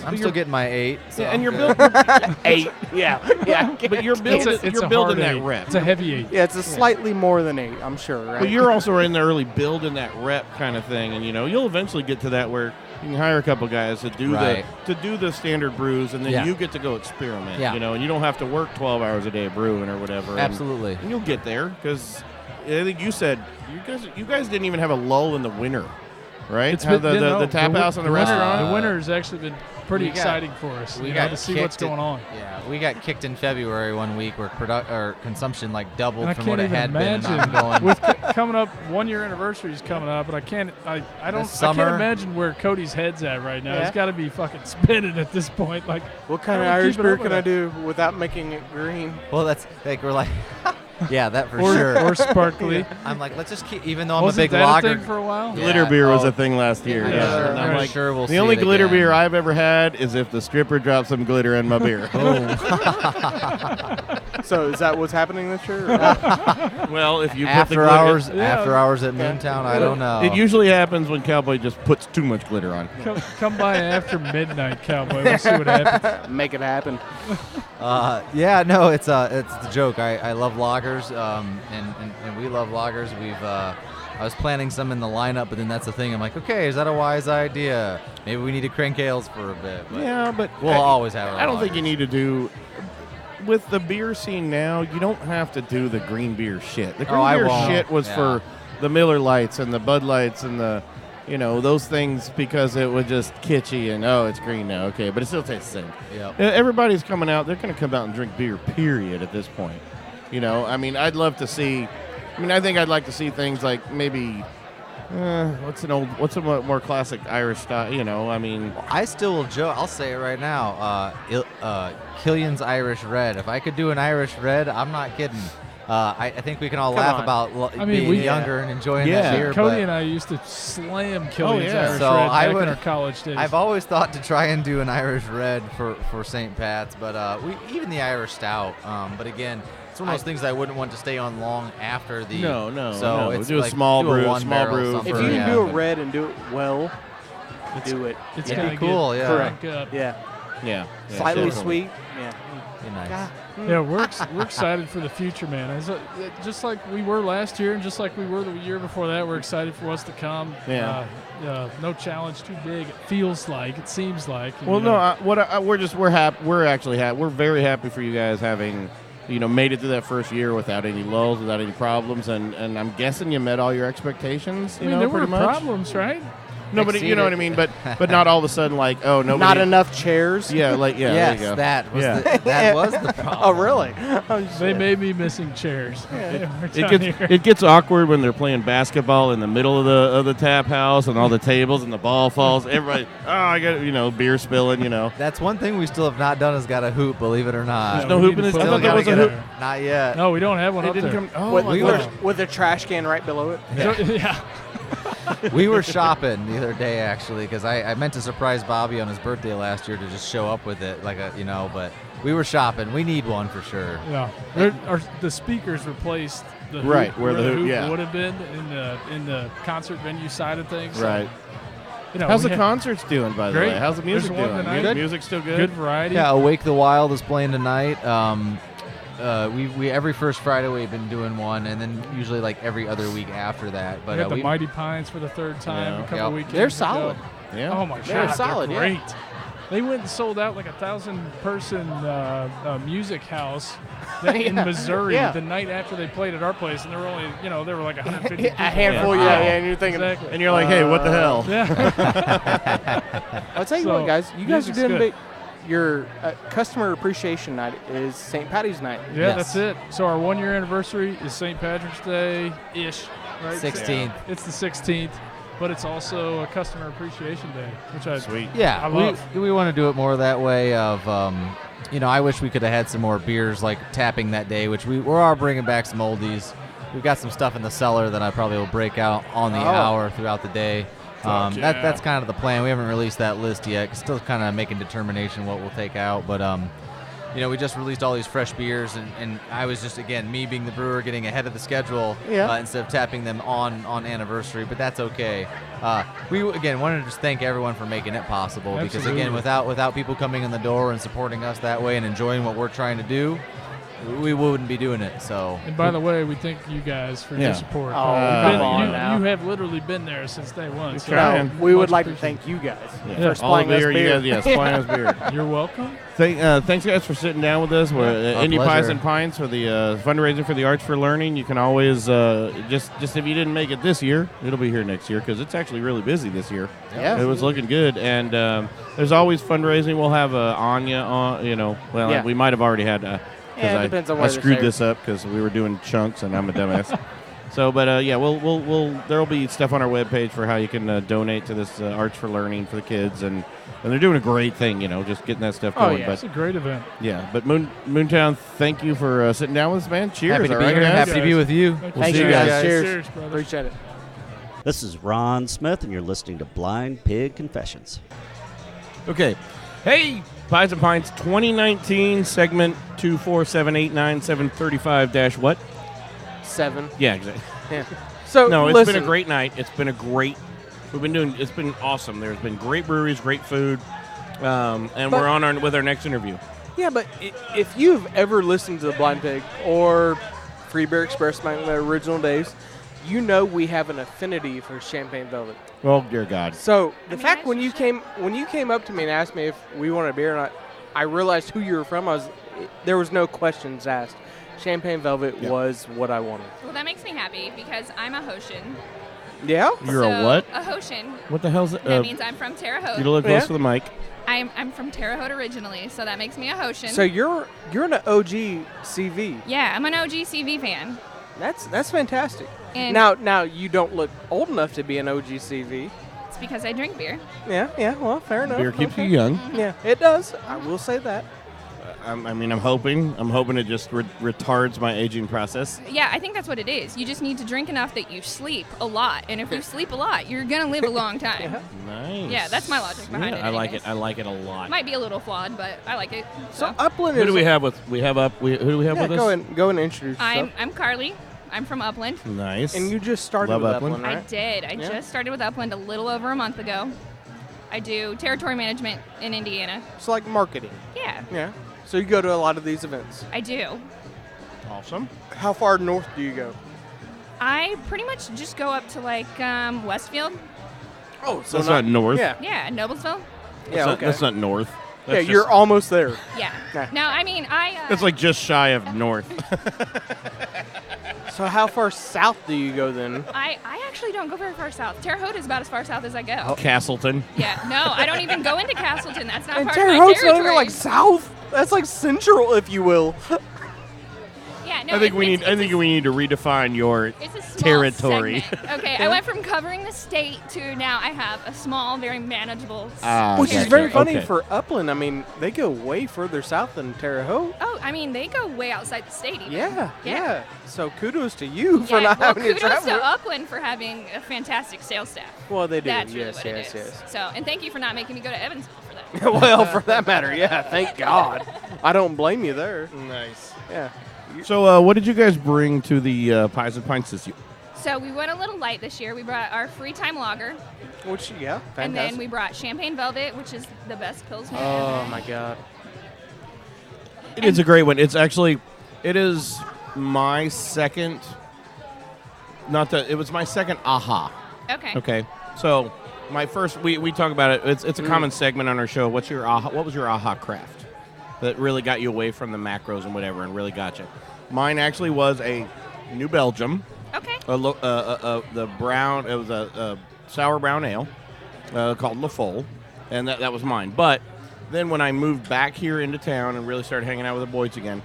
I'm still getting my 8. So and you're good. building 8. Yeah. But you're building. It's You're a building hard that 8. rep. It's a heavy 8. Yeah, it's a slightly more than 8, I'm sure, right? But you're also in the early building that rep kind of thing, and you'll eventually get to that where you can hire a couple guys to do the standard brews, and then you get to go experiment. Yeah. And you don't have to work 12 hours a day brewing or whatever. Absolutely. And you'll get there because I think you said you guys didn't even have a lull in the winter, right? It's How been, the tap house and the restaurant. The winter has actually been pretty exciting for us. We got to see what's going on. Yeah, we got kicked in February one week where consumption doubled And from what it had been. imagine And I'm going, with coming up 1 year anniversary is coming up, but I can't imagine where Cody's head's at right now. Yeah. He's got to be fucking spinning at this point. Like, what kind of how do we Irish keep it beer up can with I that? do without making it green? well, that's like we're like, yeah, that for Or- sure. or sparkly. Yeah. I'm like, let's just keep. Even though I'm Wasn't a big that a lager thing for a while? Glitter beer was a thing last year. Yeah, And I'm I'm like, sure we'll the see only it glitter again. beer I've ever had is if the stripper dropped some glitter in my beer. So is that what's happening this year? Well, if you after put the hours, glitter, after hours at Moontown, I don't know. It usually happens when Cowboy just puts too much glitter on. Come by after midnight, Cowboy. We'll see what happens. Make it happen. Yeah, no, it's the joke. I love lagers, and we love lagers. I was planning some in the lineup, but then that's the thing. I'm like, okay, is that a wise idea? Maybe we need to crank ales for a bit. But Yeah, but we'll always have our I don't think lagers. you need to do. With the beer scene now, you don't have to do the green beer shit. The green I beer won't. shit was Yeah. for the Miller Lights and the Bud Lights and the, those things because it was just kitschy and it's green now, okay, but it still tastes the same. Yep. Everybody's coming out; they're going to come out and drink beer. Period. At this point, I'd love to see. I think I'd like to see things like maybe. What's a more classic Irish style? I still will joke. I'll say it right now. Killian's Irish Red. If I could do an Irish Red, I'm not kidding. I think we can all laugh about being younger and enjoying that beer. Cody and I used to slam Killian's Irish so Red back in in our college days. I've always thought to try and do an Irish Red for St. Pat's, but even the Irish Stout. But again, it's one of those things I wouldn't want to stay on long after the. No. So it's do a like small do a brew, one small barrel brew. something. If you can do a red and do it well, do it. It's It'd gonna be cool, get yeah. cranked up. Yeah. Slightly definitely. sweet. Yeah. Be nice. Yeah, we're excited for the future, man. Just like we were last year, and just like we were the year before that, we're excited for what's to come. Yeah. No challenge too big. It feels like. It seems like. Well, we're happy. We're actually happy. We're very happy for you guys having, made it through that first year without any lulls, without any problems, and I'm guessing you met all your expectations. there were pretty much. problems, right? Nobody, you know what I mean, but not all of a sudden like, nobody. Not enough chairs. Yeah, Yes, there you go. that was the problem. Oh, really? They may be missing chairs. It gets awkward when they're playing basketball in the middle of the tap house and all the tables and the ball falls. Everybody, I got beer spilling. That's one thing we still have not done is got a hoop, believe it or not. There's no hoop in this. I Still thought there gotta was a get hoop. Not yet. No, we don't have one It up didn't there. come. Oh, my gosh. With a trash can right below it. Yeah. We were shopping the other day actually because I meant to surprise Bobby on his birthday last year to just show up with it but we were shopping. We need one for sure. Yeah, the speakers replaced the hoop, Right, where the hoop would have been in the concert venue side of things. Right. So, How's the concerts doing, by the Great. way? How's the music There's one doing? tonight. Good? Music still good? Good variety. Yeah, Awake the Wild is playing tonight. We every first Friday we've been doing one, and then usually like every other week after that. But we got the Mighty Pines for the third time a couple weekends. They're ago. solid. Yeah. Oh my They're God, solid, they're yeah. great. They went and sold out like 1,000-person music house in Missouri the night after they played at our place, and there were only there were like 150 people. A handful, and you're thinking, exactly. And you're like, hey, what the hell? Yeah. I'll tell you what, guys, you guys are music's doing good. big. Your customer appreciation night is St. Patty's night. Yeah, that's it. So our 1 year anniversary is St. Patrick's Day-ish, right? 16th. It's the 16th, but it's also a customer appreciation day, which I Sweet. Yeah, I love. we want to do it more that way of I wish we could have had some more beers like tapping that day, which we are bringing back some oldies. We've got some stuff in the cellar that I probably will break out on the hour throughout the day. That's kind of the plan. We haven't released that list yet. Still kind of making determination what we'll take out, but we just released all these fresh beers, and I was just, again, me being the brewer, getting ahead of the schedule instead of tapping them on anniversary, but that's okay. We, again, wanted to just thank everyone for making it possible, because, again, without people coming in the door and supporting us that way and enjoying what we're trying to do, we wouldn't be doing it. So. And by the way, we thank you guys for your support. Oh, come on now. You have literally been there since day one. So we would like to thank you guys for supplying us beer. Supplying us beer. You're welcome. Thanks, guys, for sitting down with us. We're Indie Pies and Pints for the fundraiser for the Arts for Learning. You can always, just if you didn't make it this year, it'll be here next year, because it's actually really busy this year. Yeah. It was looking good. And there's always fundraising. We'll have Anya on, we might have already had because I screwed this up because we were doing chunks and I'm a dumbass. So, but there'll be stuff on our webpage for how you can donate to this Arts for Learning for the kids, and they're doing a great thing, just getting that stuff going. Oh yeah, it's a great event. Yeah, but Moontown, thank you for sitting down with us, man. Cheers. Happy to be here. Happy to be with you. Thank you guys. Cheers, brother. Appreciate it. This is Ron Smith, and you're listening to Blind Pig Confessions. Okay. Hey, Pies and Pints 2019 segment 24789-735 what? 7. Yeah, exactly. Yeah. So no, it's listen. been a great night. It's been it's been awesome. There's been great breweries, great food, and we're on with our next interview. Yeah, but if you've ever listened to the Blind Pig or Free Beer Express back in the original days, you know we have an affinity for Champagne Velvet. Oh dear God! So the fact when you came up to me and asked me if we wanted a beer or not, I realized who you were from. There was no questions asked. Champagne Velvet was what I wanted. Well, that makes me happy because I'm a Hoshin. Yeah? You're a what? A Hoshin. What the hell's it? That means I'm from Terre Haute. You look close to the mic. I'm from Terre Haute originally, so that makes me a Hoshin. So you're an OG CV. Yeah, I'm an OG CV fan. That's fantastic. And now you don't look old enough to be an OG CV. It's because I drink beer. Yeah. Well, fair enough. Beer keeps you young. Yeah, it does. I will say that. I'm hoping it just retards my aging process. Yeah, I think that's what it is. You just need to drink enough that you sleep a lot, and if you sleep a lot, you're gonna live a long time. Nice. Yeah, that's my logic behind it. I like it. I like it a lot. Might be a little flawed, but I like it. So Upland. Who do we have with? Who do we have with us? Go and introduce yourself. I'm Carly. I'm from Upland. Nice. And you just started with Upland, right? I did. I just started with Upland a little over a month ago. I do territory management in Indiana. It's like marketing. Yeah. Yeah. So you go to a lot of these events. I do. Awesome. How far north do you go? I pretty much just go up to like Westfield. Oh, so that's not north. Yeah, Noblesville. That's not north. That's you're almost there. Yeah. No, I mean That's like just shy of north. So how far south do you go then? I actually don't go very far south. Terre Haute is about as far south as I go. Castleton. Yeah. No, I don't even go into Castleton. That's not and part Terre of my Haute's territory. not even like south. That's like central, if you will. Yeah, no, I think we need to redefine your it's a small territory. segment. Okay, I went from covering the state to now I have a small, very manageable which is very funny Okay. for Upland. I mean, they go way further south than Terre Haute. Oh, I mean, they go way outside the state even. Yeah. So kudos to you for not having to kudos travel. to Upland for having a fantastic sales staff. Well, they do. That's really yes, what yes, it is. yes. So, and thank you for not making me go to Evansville for that. Well, for that matter, yeah. Thank God. I don't blame you there. Nice. Yeah. So, what did you guys bring to the Pies and Pints this year? So we went a little light this year. We brought our free time lager. Which, fantastic. And then we brought Champagne Velvet, which is the best Pilsner Oh, ever. my God. It is a great one. It is my second, it was my second aha. Okay. Okay. So, my first, we talk about it. It's a common segment on our show. What was your aha craft that really got you away from the macros and whatever and really got you? Mine actually was a New Belgium. Okay. The brown, it was a sour brown ale called La Folle, and that was mine. But then when I moved back here into town and really started hanging out with the boys again,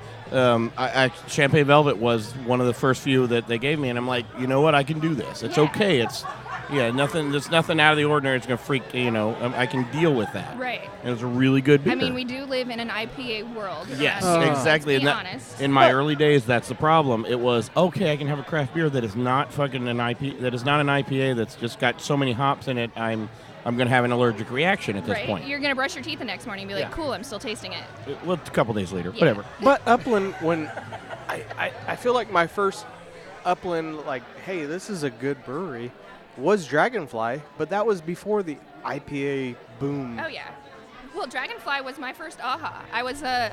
Champagne Velvet was one of the first few that they gave me, and I'm like, you know what, I can do this. It's okay. It's nothing. There's nothing out of the ordinary. It's gonna freak. I can deal with that. Right. And it was a really good beer. I mean, we do live in an IPA world. Yes, around here, exactly. To be And honest. in my early days, that's the problem. It was okay. I can have a craft beer that is not fucking an IPA. That is not an IPA. That's just got so many hops in it. I'm I'm going to have an allergic reaction at this Right. point. You're going to brush your teeth the next morning and be like, cool, I'm still tasting it. Well, a couple days later, Yeah. whatever. But Upland, when I feel like my first Upland, like, hey, this is a good brewery, was Dragonfly, but that was before the IPA boom. Oh, yeah. Well, Dragonfly was my first AHA. I was an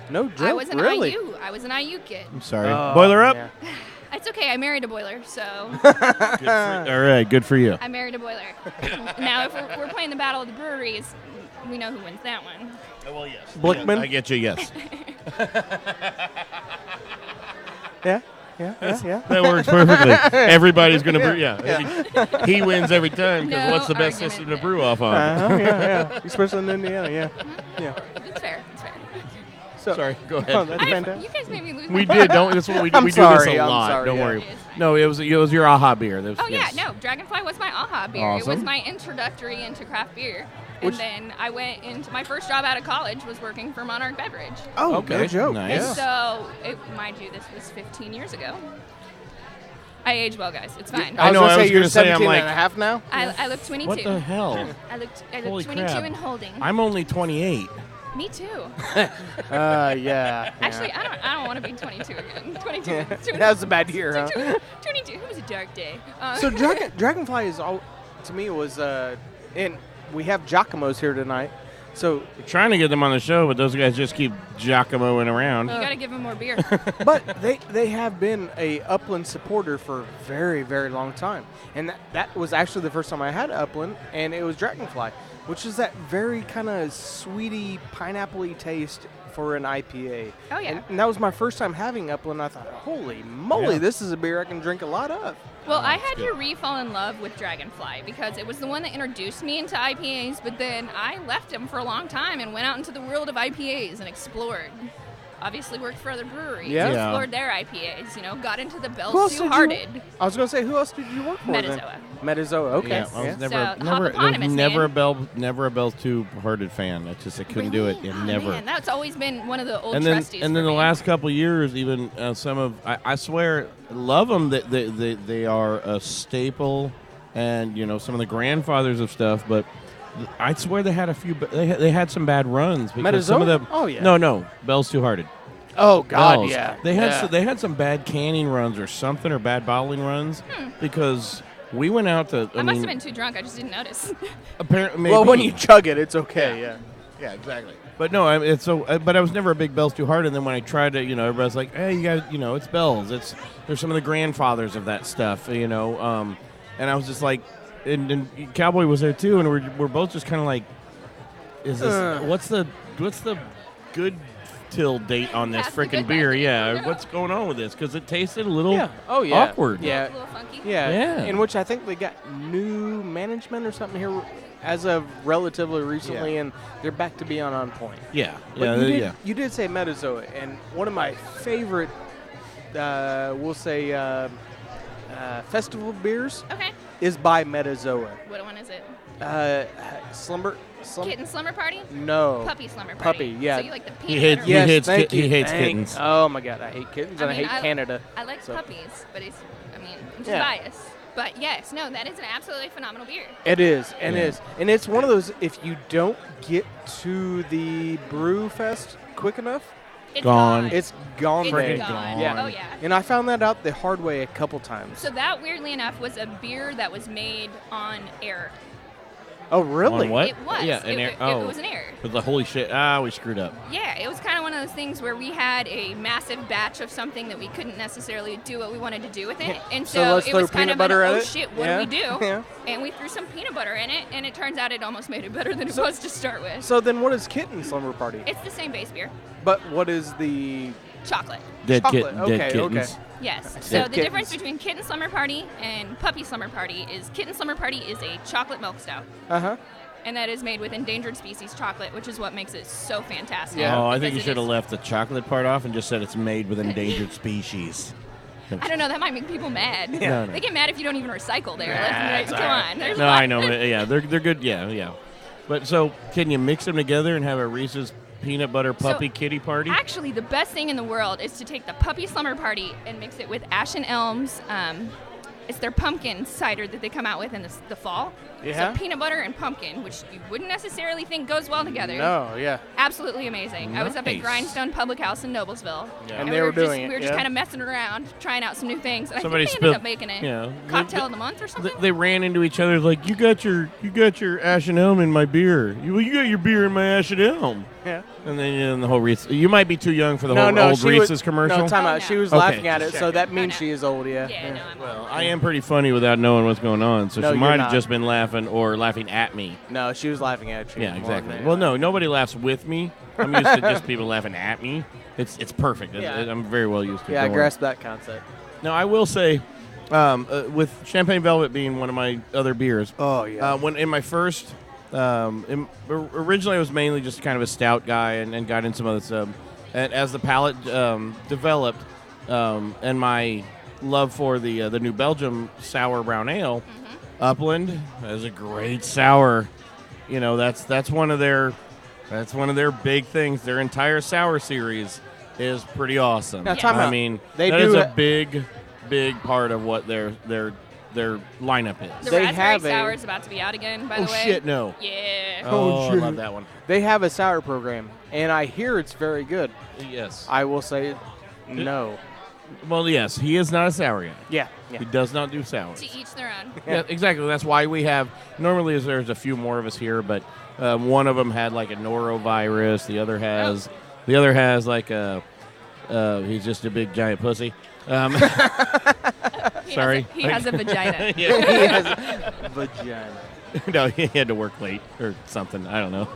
really? IU. I was an IU kid. I'm sorry. Boiler up? Yeah. It's okay. I married a boiler, so. All right, good for you. I married a boiler. Now, if we're playing the Battle of the Breweries, we know who wins that one. Well, yes. Blickman? I get you, yes. Yeah. That works perfectly. Everybody's going to brew. Yeah. He wins every time because No what's the best argument system to there. brew off on? Yeah. Especially in Indiana, yeah. It's fair. It's fair. So, Sorry, go ahead. Oh, that's fantastic. You guys made me lose We my did. Don't. That's what we do. I'm We sorry, do this a I'm lot. sorry, Don't yeah. worry. No, it was your AHA beer. That was, Oh, yes. yeah. No, Dragonfly was my AHA beer. It was Awesome. my introductory into craft beer. And then I went into my first job out of college was working for Monarch Beverage. Oh, Okay. no joke. Nice. And so, mind you, this was 15 years ago. I age well, guys. It's fine. I was going to say, you're gonna say, 17 I'm like, and a half now? I look 22. what the hell? I look Holy 22 crap. and holding. I'm only 28. Me too. Yeah. Actually, I don't want to be 22 again. 22. That was a bad year, huh? 22. It was a dark day. So Dragonfly is all, to me, was, and we have Giacomo's here tonight. So We're trying to get them on the show, but those guys just keep Giacomoing around. You got to give him more beer. but they have been a Upland supporter for a very, very long time. And that was actually the first time I had Upland, and it was Dragonfly, which is that very kind of sweety, pineapple-y taste for an IPA. Oh, yeah. And that was my first time having Upland. I thought, holy moly, this is a beer I can drink a lot of. Well, I had to re-fall in love with Dragonfly because it was the one that introduced me into IPAs, but then I left him for a long time and went out into the world of IPAs and explored. Obviously worked for other breweries, explored their IPAs, got into the Bell's Two Hearted. I was going to say, who else did you work for? Metazoa. Metazoa, okay. Yeah, I was never a Bell's Two Hearted fan. I couldn't do it. Never. Man, that's always been one of the old And then trustees. the last couple of years, even some of I swear, love them. That they are a staple, and some of the grandfathers of stuff. But I swear they had a few. They had some bad runs because some of them. Oh yeah. No, Bell's Two Hearted. Oh God, Bell's. yeah. They had some bad canning runs or something, or bad bottling runs because we went out to. I must have been too drunk. I just didn't notice. Apparently, maybe. Well, when you chug it, it's okay. Yeah, exactly. But no, it's so. But I was never a big Bell's Two Hearted. And then when I tried to, everybody's like, "Hey, you guys, it's Bell's. They're some of the grandfathers of that stuff, And I was just like, and Cowboy was there too, and we're both just kind of like, is this what's the good till date on this freaking beer? Yeah, what's going on with this? Because it tasted a little awkward. Yeah, A little funky. yeah. In which I think they got new management or something here as of relatively recently, and they're back to being on point. Yeah, But you did say Metazoa, and one of my favorite, we'll say, festival beers is by Metazoa. What one is it? Slumber. Kitten Slumber Party? No. Puppy Slumber Party. Puppy, yeah. So you like the peanut He hates kittens. Oh my God, I hate kittens and I hate Canada. I like puppies, but I'm just biased. But yes, no, that is an absolutely phenomenal beer. It is, and it's one of those. If you don't get to the brew fest quick enough, it's gone. It's gone. It's gone. Yeah. Oh yeah. And I found that out the hard way a couple times. So that, weirdly enough, was a beer that was made on air. Oh really? On what? It was. Yeah, It was an error. But the holy shit! We screwed up. Yeah, it was kind of one of those things where we had a massive batch of something that we couldn't necessarily do what we wanted to do with it, and So let's it throw was kind peanut of butter an, at oh it? shit, what Yeah. do we do? Yeah. And we threw some peanut butter in it, and it turns out it almost made it better than it was to start with. So then, what is Kitten Slumber Party? It's the same base beer. But what is the Chocolate. Dead chocolate? dead kittens. Okay. Yes. Dead So the kittens. difference between Kitten Slumber Party and Puppy Slumber Party is Kitten Slumber Party is a chocolate milk stout. And that is made with endangered species chocolate, which is what makes it so fantastic. Yeah. Oh, I think you because should it have is- left the chocolate part off and just said it's made with endangered species. I don't know. That might make people mad. No. They get mad if you don't even recycle there. Nah, Come on. There's No, a lot. I know. Yeah, they're good. Yeah. But so, can you mix them together and have a Reese's peanut butter puppy kitty party? Actually, the best thing in the world is to take the Puppy Slumber Party and mix it with Ash and Elm's It's their pumpkin cider that they come out with in the fall. Yeah. So peanut butter and pumpkin, which you wouldn't necessarily think goes well together. No, yeah. Absolutely amazing. I was up at Nice. Grindstone Public House in Noblesville. Yeah. And they were doing it, We were just yeah. kind of messing around, trying out some new things. And Somebody I think they ended up spilled- making it yeah. cocktail of the month or something. They ran into each other like, you got your Ash and Elm in my beer. You got your beer in my Ash and Elm. Yeah. And then the whole Reese. You might be too young for the No, whole no, old she Reese's was, commercial. No, time out. She was Okay, laughing at just it, so that means she is old, yeah. Well, I am pretty funny without knowing what's going on, so No, she you're might have not. just been laughing or laughing at me. No, she was laughing at you. Yeah, more exactly. than Well, no, nobody laughs with me. I'm used to just people laughing at me. It's perfect. Yeah. I'm very well used to it. Yeah, I Don't worry. grasp that concept. Now, I will say, with Champagne Velvet being one of my other beers. Oh, yeah. When in my first, originally I was mainly just kind of a stout guy and got into some other stuff. And as the palate developed, and my love for the New Belgium sour brown ale, Upland is a great sour. You know, that's one of their big things. Their entire sour series is pretty awesome. Now, time I out. mean, They that do is a ha- big part of what their lineup is. The They raspberry have a- sour is about to be out again, by Oh, the way. shit, no. Yeah. Oh, I love that one. They have a sour program, and I hear it's very good. Yes. I will say no. Well, yes, he is not a sour guy. Yeah. He does not do sours. To each their own. Yeah, exactly. That's why we have. Normally, there's a few more of us here, but one of them had like a norovirus. The other has. The other has like a. He's just a big giant pussy. Sorry. He has a vagina. Yeah. He has a vagina. No, he had to work late or something. I don't know.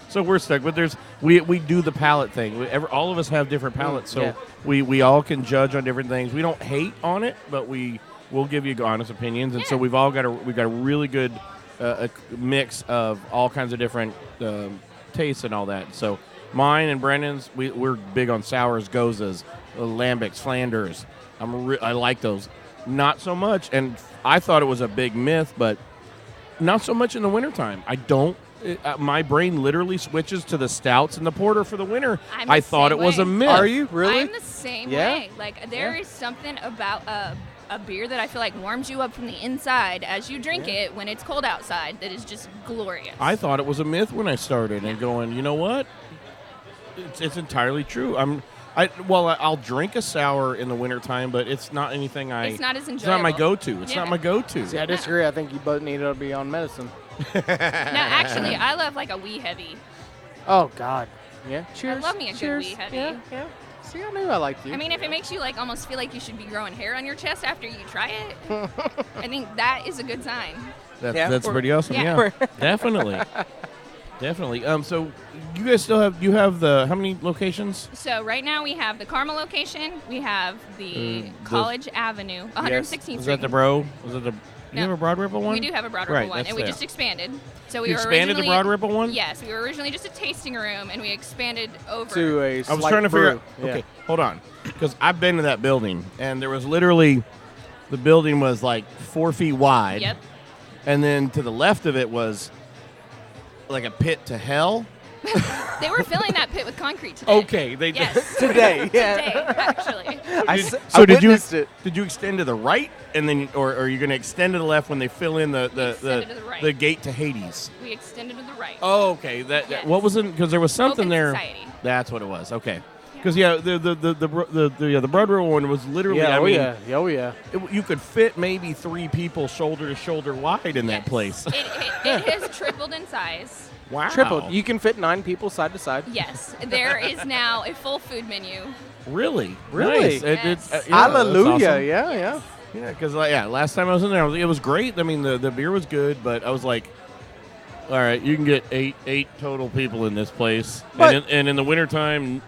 So we're stuck, but we do the palate thing. All of us have different palates, so yeah. we all can judge on different things. We don't hate on it, but we'll give you honest opinions, and so we've got a really good a mix of all kinds of different tastes and all that. So mine and Brennan's, we're big on sours, gozas, lambics, Flanders. I like those. Not so much, and I thought it was a big myth, but not so much in the wintertime. I don't. My brain literally switches to the stouts and the porter for the winter. I thought it was a myth. Are you really? I'm the same Yeah? way. Like there is something about a beer that I feel like warms you up from the inside as you drink it when it's cold outside. That is just glorious. I thought it was a myth when I started, and going, you know what? It's entirely true. I'll drink a sour in the wintertime, but it's not anything It's not as It's not my enjoyable. go-to. It's not Yeah. my go-to. See, I disagree. I think you both need to be on medicine. No, actually, I love like a wee heavy. Oh, God. Yeah. Cheers. I love me a Cheers. good wee heavy. Yeah. See, I knew I liked you. I mean, if it makes you like almost feel like you should be growing hair on your chest after you try it, I think that is a good sign. That's pretty awesome. Yeah. Yeah, definitely. Definitely. So you guys still have how many locations? So right now we have the Carmel location, we have the College Avenue, 116th Street. Is that the Bro? Is it the? Do you have a Broad Ripple one? We do have a Broad Right, Ripple one, that's and we there. just expanded. So we You were expanded the originally- Broad Ripple one? Yes, we were originally just a tasting room, and we expanded over to a I was trying to figure out. Yeah. Okay, hold on, because I've been to that building, and there was literally, the building was like 4 feet wide. Yep. And then to the left of it was like a pit to hell. They were filling that pit with concrete today. Okay, they Yes. Today, yeah. Today, actually. I did you witnessed it. did you extend to the right, and then or are you going to extend to the left when they fill in extended to the right. the gate to Hades? We extended to the right. Oh, okay. Yes. What was it? Because there was something Open there. Society. That's what it was. Okay. Because the Broad River one was literally. Yeah, I mean, Oh, yeah. you could fit maybe 3 people shoulder to shoulder wide in that place. It has tripled in size. Wow. Tripled. You can fit 9 people side to side. Yes, there is now a full food menu. Really? Really? Nice. Yes. Yeah, that's Hallelujah. awesome. Yeah. Yeah, because last time I was in there, it was great. I mean, the beer was good, but I was like, all right, you can get eight total people in this place, and in the wintertime,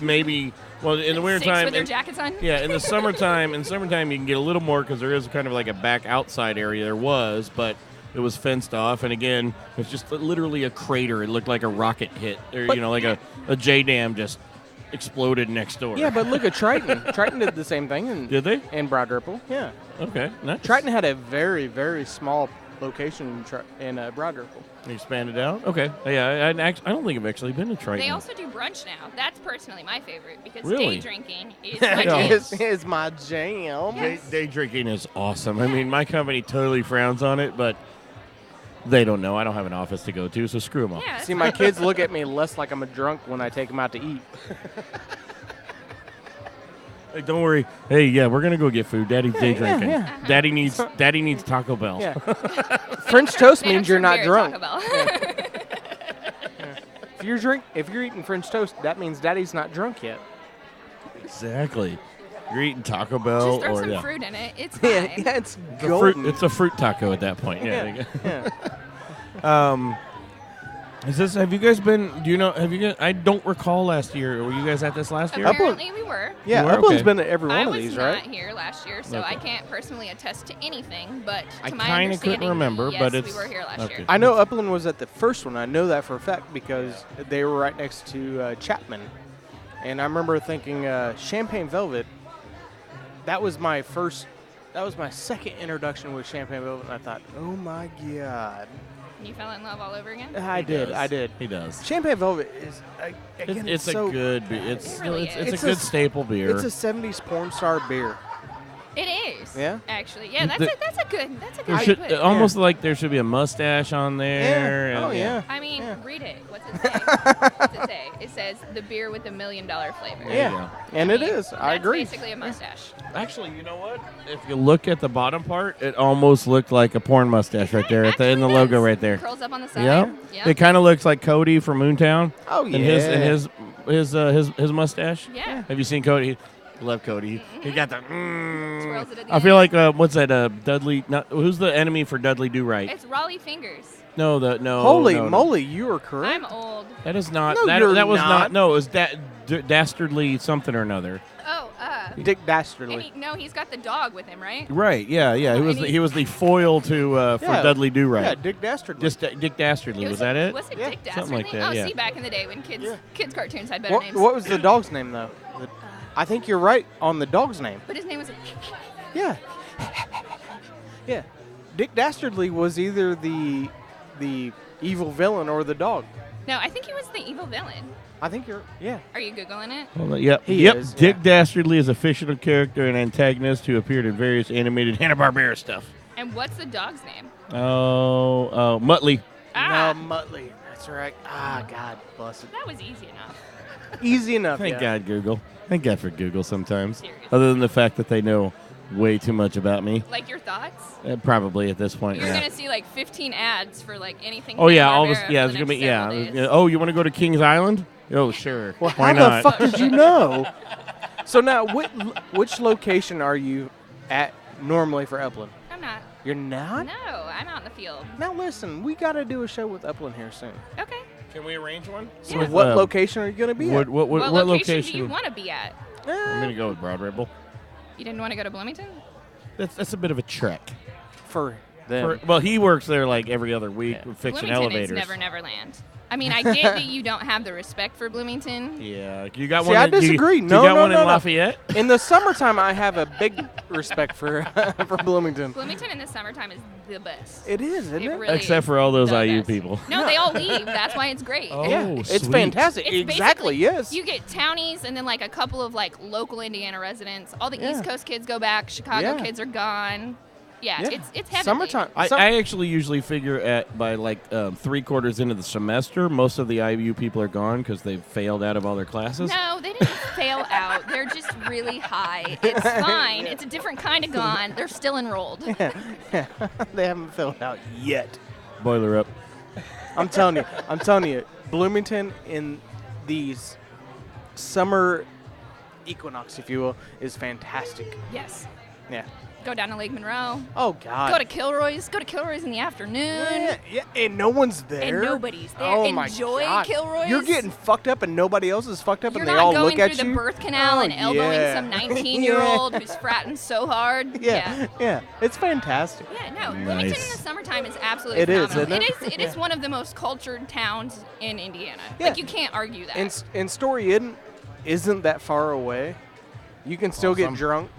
maybe. Well, in the wintertime, 6 with their jackets on. Yeah, in the summertime, you can get a little more because there is kind of like a back outside area. There was, but it was fenced off, and again, it's just literally a crater. It looked like a rocket hit, or like a J dam just exploded next door. Yeah, but look at Triton. Triton did the same thing. Did they? In Broad Ripple. Yeah. Okay, nice. Triton had a very, very small location in Broad Ripple. They expanded out? Okay. Yeah, I don't think I've actually been to Triton. They also do brunch now. That's personally my favorite because Really? day drinking is my jam. is my jam. Yes. Day drinking is awesome. I mean, my company totally frowns on it, but they don't know. I don't have an office to go to, so screw them all. Yeah, See, my kids look at me less like I'm a drunk when I take them out to eat. Hey, don't worry. Hey, yeah, we're gonna go get food. Daddy's day drinking. yeah. Daddy needs Taco Bell. Yeah. French toast They means don't you're not serve drunk. Taco Bell. If you're eating French toast, that means Daddy's not drunk yet. Exactly. You're eating Taco Bell Just throw or some yeah. fruit in it. It's Yeah, fine. yeah, it's It's a golden. it's a fruit taco at that point. Yeah. Yeah. Is this? Have you guys been? Do you know? Have you guys? I don't recall last year. Were you guys at this last year? Apparently we were. Yeah, You were? Upland's Okay. been at every I one of was these, not right? here last year, so I Okay. can't personally attest to anything. But I to my kind of couldn't understanding, remember, yes, but we it's were here last okay. year. I know Upland was at the first one. I know that for a fact because they were right next to Chapman. And I remember thinking Champagne Velvet, that was my second introduction with Champagne Velvet, and I thought, oh my God. You fell in love all over again? I did. He does. Champagne Velvet is, again, It's a so, good beer. It's It really it's is. a good staple beer. It's a 70s porn star beer. It is. Yeah? Actually, yeah. That's The- a good there way should to put it. almost like there should be a mustache on there. Yeah. and- Oh, yeah. I mean, read it. What's it say? What's it say? It says the beer with the $1 million flavor. There you go. And it is. I That's agree. basically a mustache. Actually, you know what? If you look at the bottom part, it almost looked like a porn mustache right there in the logo right there. Curls up on the side. Yep. Yep. It kind of looks like Cody from Moontown. Oh, And his yeah. his mustache. Yeah. Have you seen Cody? Love Cody. He got the. Twirls it at the I feel end. like what's that? Dudley. Not, who's the enemy for Dudley Do Right? It's Raleigh Fingers. No. Holy no. moly, you are correct. I'm old. That is not. No, that you're that was not. No, it was Dastardly something or another. Oh, Dick and Dastardly. he's got the dog with him, right? Right. Yeah. Oh, He was the foil to for Yeah. Dudley Do Right. Yeah, Dick Dastardly. Just Dick Dastardly. Was that it? Was it Yeah. Dick Something Dastardly? like that, Oh, yeah. see, back in the day when kids cartoons had better names. What was the dog's name, though? I think you're right on the dog's name. But his name was. Yeah. Yeah. Dick Dastardly was either the evil villain or the dog. No, I think he was the evil villain. I think you're, yeah. Are you Googling it? Hold on, Yep. He Yep. is, Dick yeah. Dastardly is a fictional character and antagonist who appeared in various animated Hanna-Barbera stuff. And what's the dog's name? Oh, Muttley. Ah, No, Muttley. That's right. Ah, God bless it. that was easy enough. Easy enough, Thank yeah. God, Google. Thank God for Google sometimes. Seriously. Other than the fact that they know way too much about me. Like your thoughts? Probably at this point, You're yeah. gonna see like 15 ads for like anything. Oh yeah, all this. Hanna-Barbera Yeah, for it's the gonna be. next Yeah. several days. Oh, you want to go to Kings Island? Oh, sure. Well, Why how not? the fuck did you know? So now, which location are you at normally for Upland? I'm not. You're not? No, I'm out in the field. Now listen, we got to do a show with Upland here soon. Okay. Can we arrange one? So what location are you going to be at? What What location? do you want to be at? I'm gonna go with Broad Ripple. You didn't want to go to Bloomington? That's a bit of a trek. For them. Well, he works there like every other week fixing Bloomington elevators. is Never Neverland. I mean, I get that you don't have the respect for Bloomington. Yeah, you got See, one. I in- disagree. You No, got no, one no, in no. Lafayette. In the summertime, I have a big respect for for Bloomington. Bloomington in the summertime is the best. It is, isn't it? really Except for all those the IU best. people. No, they all leave. That's why it's great. Oh, Yeah, it's sweet. fantastic. It's Exactly, basically- yes. You get townies and then like a couple of like local Indiana residents. All the Yeah. East Coast kids go back. Chicago Yeah. kids are gone. Yeah, it's heavy. Summertime. I actually usually figure by like 3/4 into the semester, most of the IU people are gone because they've failed out of all their classes. No, they didn't fail out. They're just really high. It's fine. It's a different kind of gone. They're still enrolled. They haven't filled out yet. Boiler up. I'm telling you, Bloomington in these summer equinox, if you will, is fantastic. Yes. Yeah. Go down to Lake Monroe. Oh God. Go to Kilroy's. Go to Kilroy's in the afternoon. Yeah, and no one's there. And nobody's there. Oh Enjoy my God. Kilroy's. You're getting fucked up, and nobody else is fucked up, You're and they not all going look at through you. the birth canal Oh, and elbowing yeah. some 19-year-old who's fratting so hard. Yeah, it's fantastic. Yeah, no. Nice. Bloomington in the summertime is absolutely It is, phenomenal. isn't it? It is one of the most cultured towns in Indiana. Yeah. Like you can't argue that. And Story isn't that far away. You can still get drunk.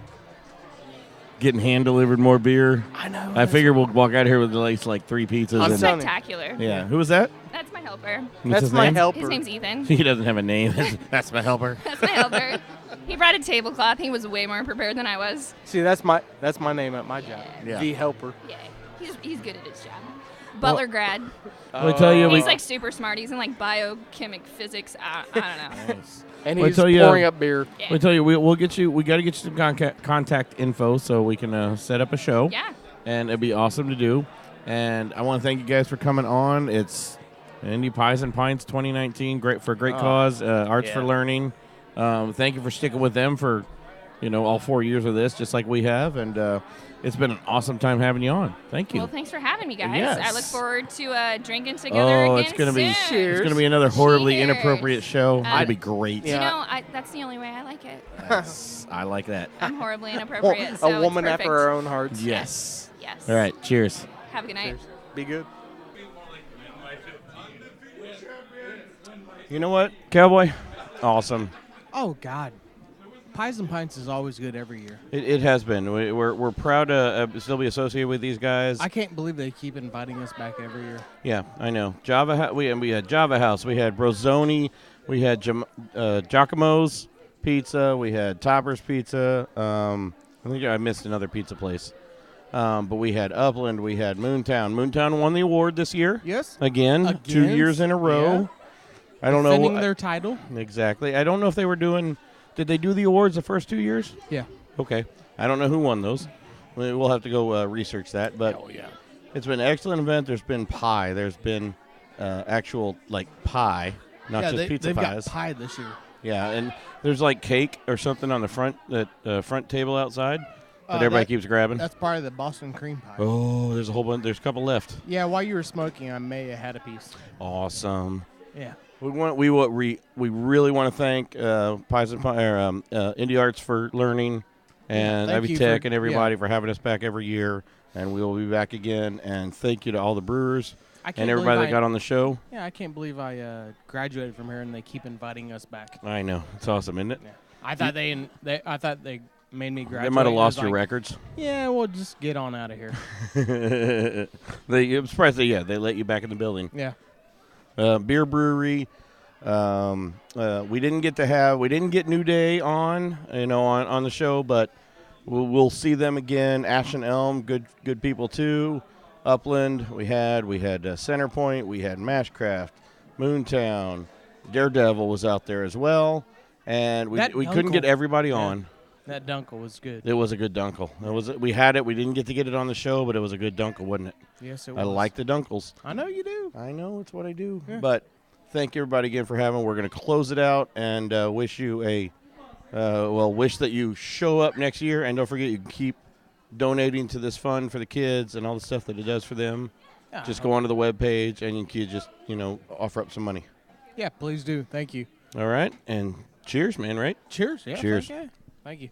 getting hand-delivered more beer. I know. I figure we'll walk out here with at least like 3 pizzas. He's spectacular. Yeah. Who was that? That's my helper. What's his name? His name's Ethan. He doesn't have a name. That's my helper. That's my helper. He brought a tablecloth. He was way more prepared than I was. See, that's my name at my job. Yeah. The helper. Yeah. He's good at his job. Butler grad. I'll tell you, He's like super smart. He's in like biochemic physics. I don't know. Nice. And he's pouring up beer. Yeah. We'll tell you, we'll get you. We got to get you some contact info so we can set up a show. Yeah. And it'd be awesome to do. And I want to thank you guys for coming on. It's Indy Pies and Pints 2019. Great cause. Arts for Learning. Thank you for sticking with them for, all 4 years of this, just like we have. And it's been an awesome time having you on. Thank you. Well, thanks for having me, guys. Yes. I look forward to drinking together again it's gonna be soon. it's gonna be another horribly Cheers. inappropriate show. It'll be great. You know, that's the only way I like it. I like that. I'm horribly inappropriate. So a woman it's after perfect. her own heart. Yes. Yes. All right. Cheers. Have a good night. Be good. You know what, Cowboy? Awesome. Oh, God. Pies and Pints is always good every year. It has been. We're proud to still be associated with these guys. I can't believe they keep inviting us back every year. Yeah, I know. We had Java House. We had Brozoni. We had Giacomo's Pizza. We had Topper's Pizza. I think I missed another pizza place. But we had Upland. We had Moontown. Moontown won the award this year. Yes. Again. 2 years in a row. Yeah. I don't know. Defending their title. Exactly. I don't know if they were doing. Did they do the awards the first 2 years? Yeah. Okay. I don't know who won those. We'll have to go research that. But it's been an excellent event. There's been pie. There's been actual pie, not just pizza they've pies. Got pie this year. Yeah, and there's cake or something on the front table outside that everybody keeps grabbing. That's part of the Boston cream pie. Oh, there's a whole bunch. There's a couple left. Yeah, while you were smoking, I may have had a piece. Awesome. Yeah. We really want to thank Pies and Indy Arts for Learning and Ivy Tech and everybody for having us back every year, and we will be back again. And thank you to all the brewers and everybody that got on the show. Yeah, I can't believe I graduated from here and they keep inviting us back. I know, it's awesome, isn't it? Yeah. I thought they made me graduate. They might have lost your records. Yeah, well, just get on out of here. I'm surprised they let you back in the building. Yeah. Beer brewery. We didn't get New Day on the show, but we'll see them again. Ash and Elm, good people too. Upland, we had Centerpoint, we had Mashcraft, Moontown, Daredevil was out there as well, and we couldn't get everybody on. That dunkel was good. It was a good dunkel. We didn't get to get it on the show, but it was a good dunkel, wasn't it? Yes, it was. I like the dunkels. I know you do. I know it's what I do. Yeah. But thank you everybody again for having. We're going to close it out and wish you wish that you show up next year, and don't forget you can keep donating to this fund for the kids and all the stuff that it does for them. Yeah, just go onto the webpage and you can just offer up some money. Yeah, please do. Thank you. All right, and cheers, man. Right? Cheers. Yeah. Cheers. Yeah. Thank you.